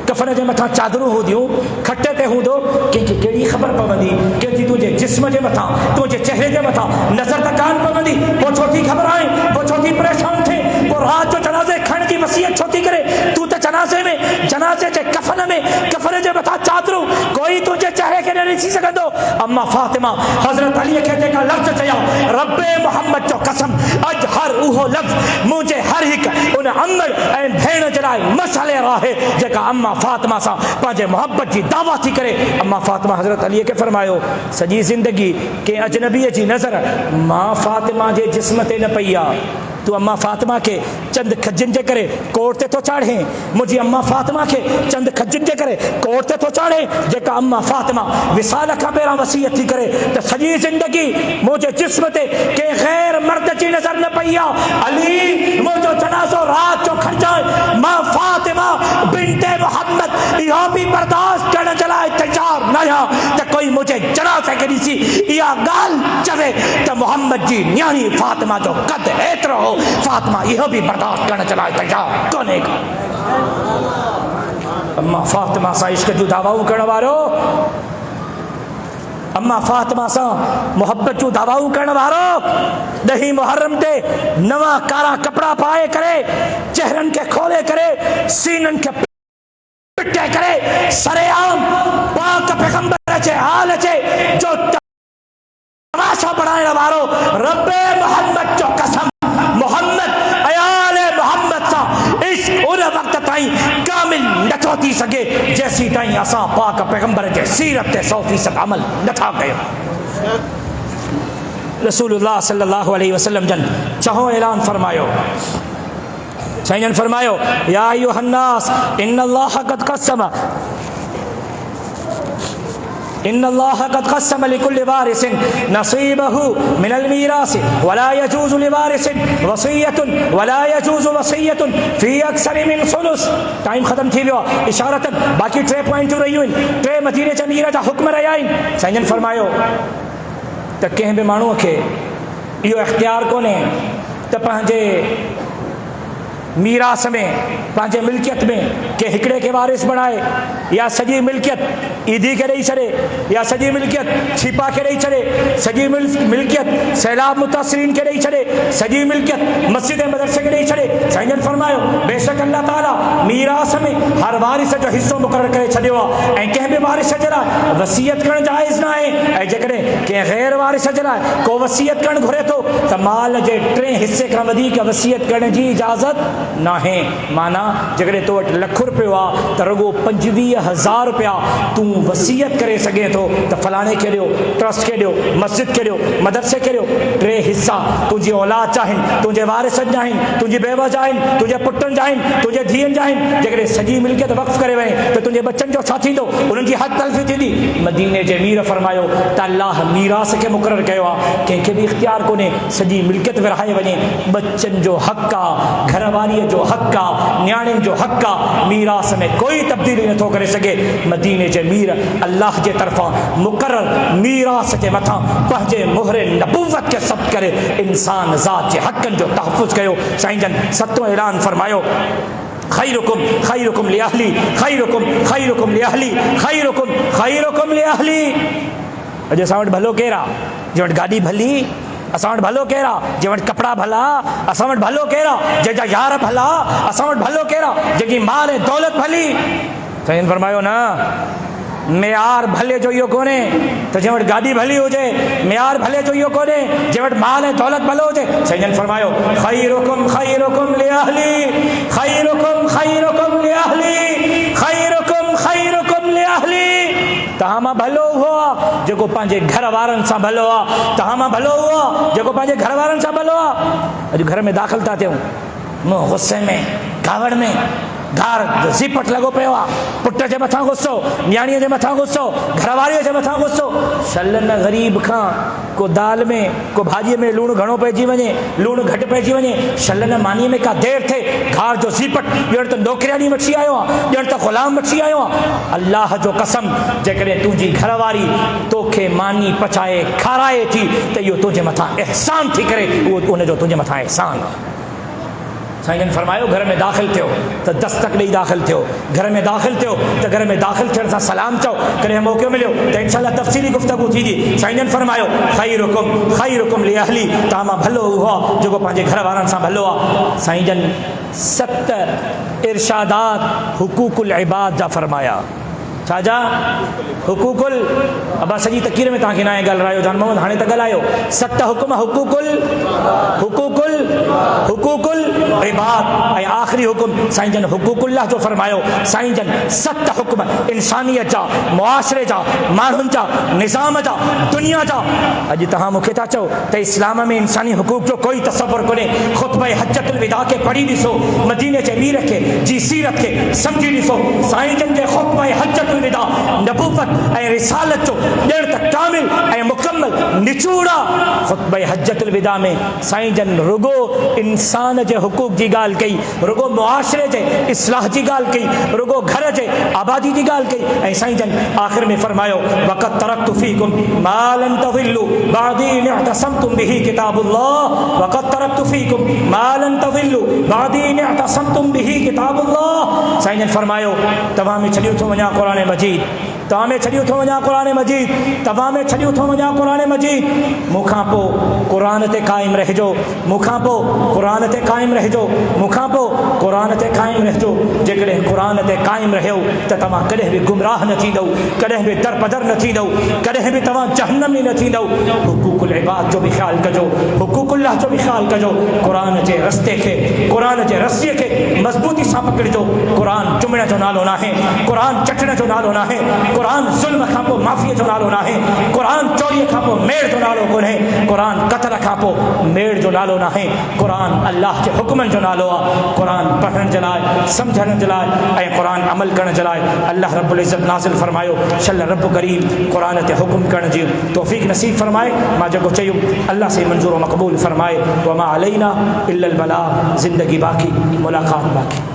Speaker 2: कफ़न जे मथां चादरूं हूंदियूं, खटे ते हूंदो, कंहिंखे कहिड़ी ख़बर पवंदी कंहिंजी तुंहिंजे जिस्म जे मथां, तुंहिंजे चहिरे जे मथां नज़र त कान पवंदी, पोइ छो थी घबराए, पोइ छो थी परेशान थिए, पोइ राति जो जनाज़े खणण जी वसीयत छो थी करे? तूं त जनाज़े में, जनाज़े जे कफ़न में, कफ़न जे मथां चादरूं, कोई तुंहिंजे चहिरे खे न ॾिसी सघंदो। अम्मा फ़ातिमा हज़रत अलीअ खे जेका लफ़्ज़ चया, रब्बे मोहम्मद जो कसम, अॼु हर उहो लफ़्ज़ मुंहिंजे हर हिकु उन अमल ऐं भेण जे लाइ मसले आहे जेका अम्मा फ़ातिमा सां पंहिंजे मोहब्बत जी दावा थी करे। अम्मा फ़ातिमा हज़रत अलीअ खे फरमायो, सॼी ज़िंदगी कंहिं अजनबीअ जी नज़र मां फ़ातिमा जे जिस्म ते न पई आहे, तूं अम्मा फ़ातिमा खे चंद खजिन जे करे कोर्ट ते थो चाढ़े, मुंहिंजी अम्मा फ़ातिमा खे चंद खजिन जे करे कोर्ट ते थो चाढ़े, जेका अम्मा फ़ातिमा विसाल खां पहिरां वसीयत थी करे त सॼी ज़िंदगी मुंहिंजे जिस्म ते कंहिं ग़ैर मर्द जी नज़र न पई आहे। अली मुंहिंजो जनाज़ो राति जो खणिजांइ, मां फ़ातिमा बिन्ते मोहम्मद इहो बि बर्दाश्त करण जे लाइ तैयार न आहियां त कोई मुंहिंजे जनाज़े खे ॾिसी इहा ॻाल्हि चवे त मोहम्मद जी न्याणी फ़ातिमा जो कद एतिरो हो, फ़ातिमा इहो बि बर्दाश्त करण जे लाइ तैयार कोन्हे। अम्मा फ़ातिमा सां इश्क जूं दावाऊं करण वारो, अम्मा फ़ातिमा सां मोहब्बत जूं दावाऊं करण वारो 10 मुहर्रम ते नवां कारा कपिड़ा पाए करे, चेहरनि खे खोले करे, सीननि खे पिटे करे, सरेआम पाक पैगंबर जे हाल जे जो तमाशा बढ़ाइण वारो, रब्बे मोहम्मद जो कसम, मोहम्मद अयाले मोहम्मद सां इश्क उन वक़्त ताईं कामिल नथो थी सघे जेसी ताईं असां पाक पैगंबर जे सीरत ते 100% अमल नथा कयूं। रसूलुल्लाह सल्लल्लाहु अलैहि वसल्लम जन चहो ऐलान फरमायो, साईं फरमायो, या अय्युहन्नास इन्नल्लाह क़द क़स्सम लिकुल्लि वारिसिन नसीबहु मिनल मीरास वला यजूज़ु लिवारिसिन वसियतुन वला यजूज़ु वसियतुन फी अक्सर मिन सुलुस। टाइम ख़त्म थी वियो आहे, इशारतन बाक़ी 3 पॉइंटूं रहियूं आहिनि, 3 मदीने जे अमीर जा हुक्म रहिया आहिनि। साईं फरमायो त कंहिं बि माण्हूअ खे इहो इख्तियार कोन्हे त पंहिंजे मीरास में, पंहिंजे मिल्कियत में के हिकिड़े खे वारिस बणाए, या सॼी मिल्कियत ईदी खे ॾेई छॾे, या सॼी मिल्कियत छिपा खे ॾेई छॾे, सॼी मिल्कियत सैलाब मुतासिरीन खे ॾेई छॾे, सॼी मिल्कियत मस्जिद ऐं मदरसे खे ॾेई छॾे। साईं फरमायो, बेशक अल्लाह ताला मीरास में हर वारिस जो हिस्सो मुक़ररु करे छॾियो आहे, ऐं कंहिं बि वारिस जे लाइ वसीयत करणु जाइज़ न आहे, ऐं जेकॾहिं कंहिं ग़ैर वारिस जे लाइ को वसीयत करणु घुरे थो त माल जे 3 हिस्से खां वधीक वसीयत करण जी इजाज़त नाहे। माना जेकॾहिं तो वटि लख रुपयो आहे त रुगो 25,000 रुपया तूं वसीयत करे सघे थो त फलाणे खे ॾियो, ट्रस्ट खे ॾियो, मस्जिद खे ॾियो, मदरसे खे ॾियो। 3 हिस्सा तुंहिंजी औलाद जा आहिनि, तुंहिंजे वारिसनि जा आहिनि, तुंहिंजी बेवा जा आहिनि, तुंहिंजे पुटनि जा आहिनि, तुंहिंजे धीअनि जा आहिनि। जेकॾहिं सॼी मिल्कियत वक़्फ़ करे वञे त तुंहिंजे बच्चनि जो छा थींदो? उन्हनि जी हद तलफ़ी थींदी। मदीने जे मीर फरमायो त अल्लाह मीरास खे मुक़ररु कयो आहे, कंहिंखे बि इख्तियार कोन्हे सॼी मिल्कियत विरहाए वञे। बच्चनि जो हक़ आहे, घरवारीअ जो हक़ आहे, न्याणियुनि जो हक़ आहे, मीरास में कोई तब्दीली नथो करे सघे। मदीने जे मीर अल्लाह जे तरफ़ां मुक़ररु मीरास जे मथां पंहिंजे मुहरे नबूवत खे सब्त करे इंसान ज़ात जे हक़नि जो तहफ़्फ़ुज़ कयो। साईं जन 7वां ऐलान फरमायो, खैरुकुम खैरुकुम लिअहली, खैरुकुम खैरुकुम लिअहली, खैरुकुम खैरुकुम लिअहली। अॼु असां वटि भलो केरु आहे? जंहिं वटि गाॾी भली, असां वटि भलो केरु आहे? जंहिं वटि कपिड़ा भला, असां वटि भलो केरु आहे? जंहिंजा यार भला, असां वटि भलो केरु आहे? जंहिंजी माल ऐं दौलत भली। साईं फरमायो न, मेयार भले जो इहो कोन्हे त जंहिं वटि गाॾी भली हुजे, मेयार भले जो इहो कोन्हे जंहिं वटि माल ऐं दौलत भलो हुजे। साईं जन फरमायो खैरुकुम खैरुकुम लिअहली, खैरुकुम खैरुकुम लिअहली, खैरुकुम खैरुकुम लिअहली। तव्हां मां भलो उहो आहे जेको पंहिंजे घर वारनि सां भलो आहे, तव्हां मां भलो उहो आहे जेको पंहिंजे घर वारनि सां भलो आहे। अॼु घर में दाख़िल था थियूं, मूं गुस्से में कावड़ में घार ज़ीपट लॻो पियो आहे, पुट जे मथां गुस्सो, न्याणीअ जे मथां गुस्सो, घरवारीअ जे मथां गुस्सो। शलन ग़रीब खां को दाल में को भाॼीअ में लूणु घणो पइजी वञे, लूणु घटि पइजी वञे, शलन मानीअ में का देरि थिए, घार जो ज़ीपट ॼण त नौकिरियाणी वठी आयो आहे, ॼण त ग़ुलाम वठी आयो आहे। अल्लाह जो कसम, जेकॾहिं तुंहिंजी घरवारी तोखे मानी पचाए खाराए थी त इहो तुंहिंजे मथां अहसान थी करे, उहो उनजो तुंहिंजे मथां अहसान आहे। साईं जन फरमायो घर में दाख़िल थियो त दस्तक ॾेई दाख़िल थियो, घर में दाख़िल थियो त घर में दाख़िल थियण सां सलाम चओ। कॾहिं मौक़ो मिलियो त इंशाअल्लाह तफ़सीली गुफ़्तगू थींदी। साईं जन फरमायो खैरुकुम खैरुकुम लिअहली, तव्हां मां भलो उहो आहे जेको पंहिंजे घर वारनि सां भलो आहे। साईं जन 7 इरशादात हुकूकुल इबाद जा फरमाया। छाजा हुकूकुल, अबा सॼी तकीर में तव्हांखे न आहे ॻाल्हायो जान मोहम्मद, हाणे त ॻाल्हायो। 7 हुकुम हुकूकुल हुकूकुल हुकूकुल इबाद, ऐं आख़िरी हुकुम साईं जन हुकूकुल्लाह जो फरमायो। साईं जन 7 हुकुम इंसानियत जा, मुआशरे जा, माण्हुनि जा, निज़ाम जा, दुनिया जा। अॼु तव्हां मूंखे था चओ त इस्लाम में इंसानी हुकूक जो कोई तसव्वुर कोन्हे। ख़ुतबा हज्जतुल विदा खे पढ़ी ॾिसो, मदीने जे मीर खे जी सीरत खे सम्झी ॾिसो। साईं जन जे ख़ुतबा हज्जतुल विदा नबूवत ऐं रिसालत जो ॼण त कामिल ऐं मुकम्मल निचोड़ा ख़ुतबा हज्जतुल विदा में साईं जन रुगो इंसान जे हुकूक जी ॻाल्हि कई, रुगो मुआशरे जे इस्लाह जी ॻाल्हि कई, रुगो घर जे आबादी जी ॻाल्हि कई। ऐं साईं जन आख़िर में फरमायो वक़द तरक्तु फ़ीकुम मा लन तज़िल्लू बअदी इन अअतसमतुम बिही किताबुल्लाह, वक़द तरक्तु फ़ीकुम मा लन तज़िल्लू बअदी इन अअतसमतुम बिही किताबुल्लाह। साईं जन फरमायो तव्हां में छॾियो थो वञा क़ुरान मजीद, तव्हां में छॾियो थो वञा क़ुरान मजीद, तव्हां में छॾियो थो वञा क़ुरान मजीद। मूंखां पोइ क़ुरान ते क़ाइमु रहिजो, मूंखां पोइ क़ुरान ते क़ाइमु रहिजो, मूंखां पोइ क़ुरान ते क़ाइमु रहिजो। जेकॾहिं क़ुरान ते क़ाइमु रहियो त तव्हां कॾहिं बि गुमराह न थींदव, कॾहिं बि दरबदर न थींदव, कॾहिं बि तव्हां जहन्नम में न थींदव। हुकूकुल इबाद जो बि ख़्यालु कजो, हुकूकुल्लाह जो बि ख़्यालु कजो। क़ुरान जे रस्ते खे, क़ुरान जे रस्सीअ खे मज़बूती सां पकड़िजो। क़ुरान चुमण जो नालो नाहे, क़ुरान चटण जो नालो नाहे, क़ुरान ज़ुल्म खां पोइ माफ़ीअ जो नालो नाहे, क़ुरान चोरीअ खां पोइ मेड़ जो नालो कोन्हे, क़ुरान क़त्ल खां पोइ मेड़ जो नालो नाहे। क़ुरान अल्लाह जे हुक्मनि जो नालो आहे। क़ुरान पढ़ण जे लाइ, सम्झण जे लाइ ऐं क़ुरान अमल करण जे लाइ अल्लाह रब्बुल इज़्ज़त नाज़िल फरमायो। शल रब्बु करीम क़ुरान ते हुकुम करण जी तौफ़ीक़ नसीब फरमाए। मां जेको चयुमि अल्लाह से मंज़ूर मक़बूल फरमाए। वमा अलैना इल्लल बलाग, ज़िंदगी बाक़ी, मुलाक़ात बाक़ी।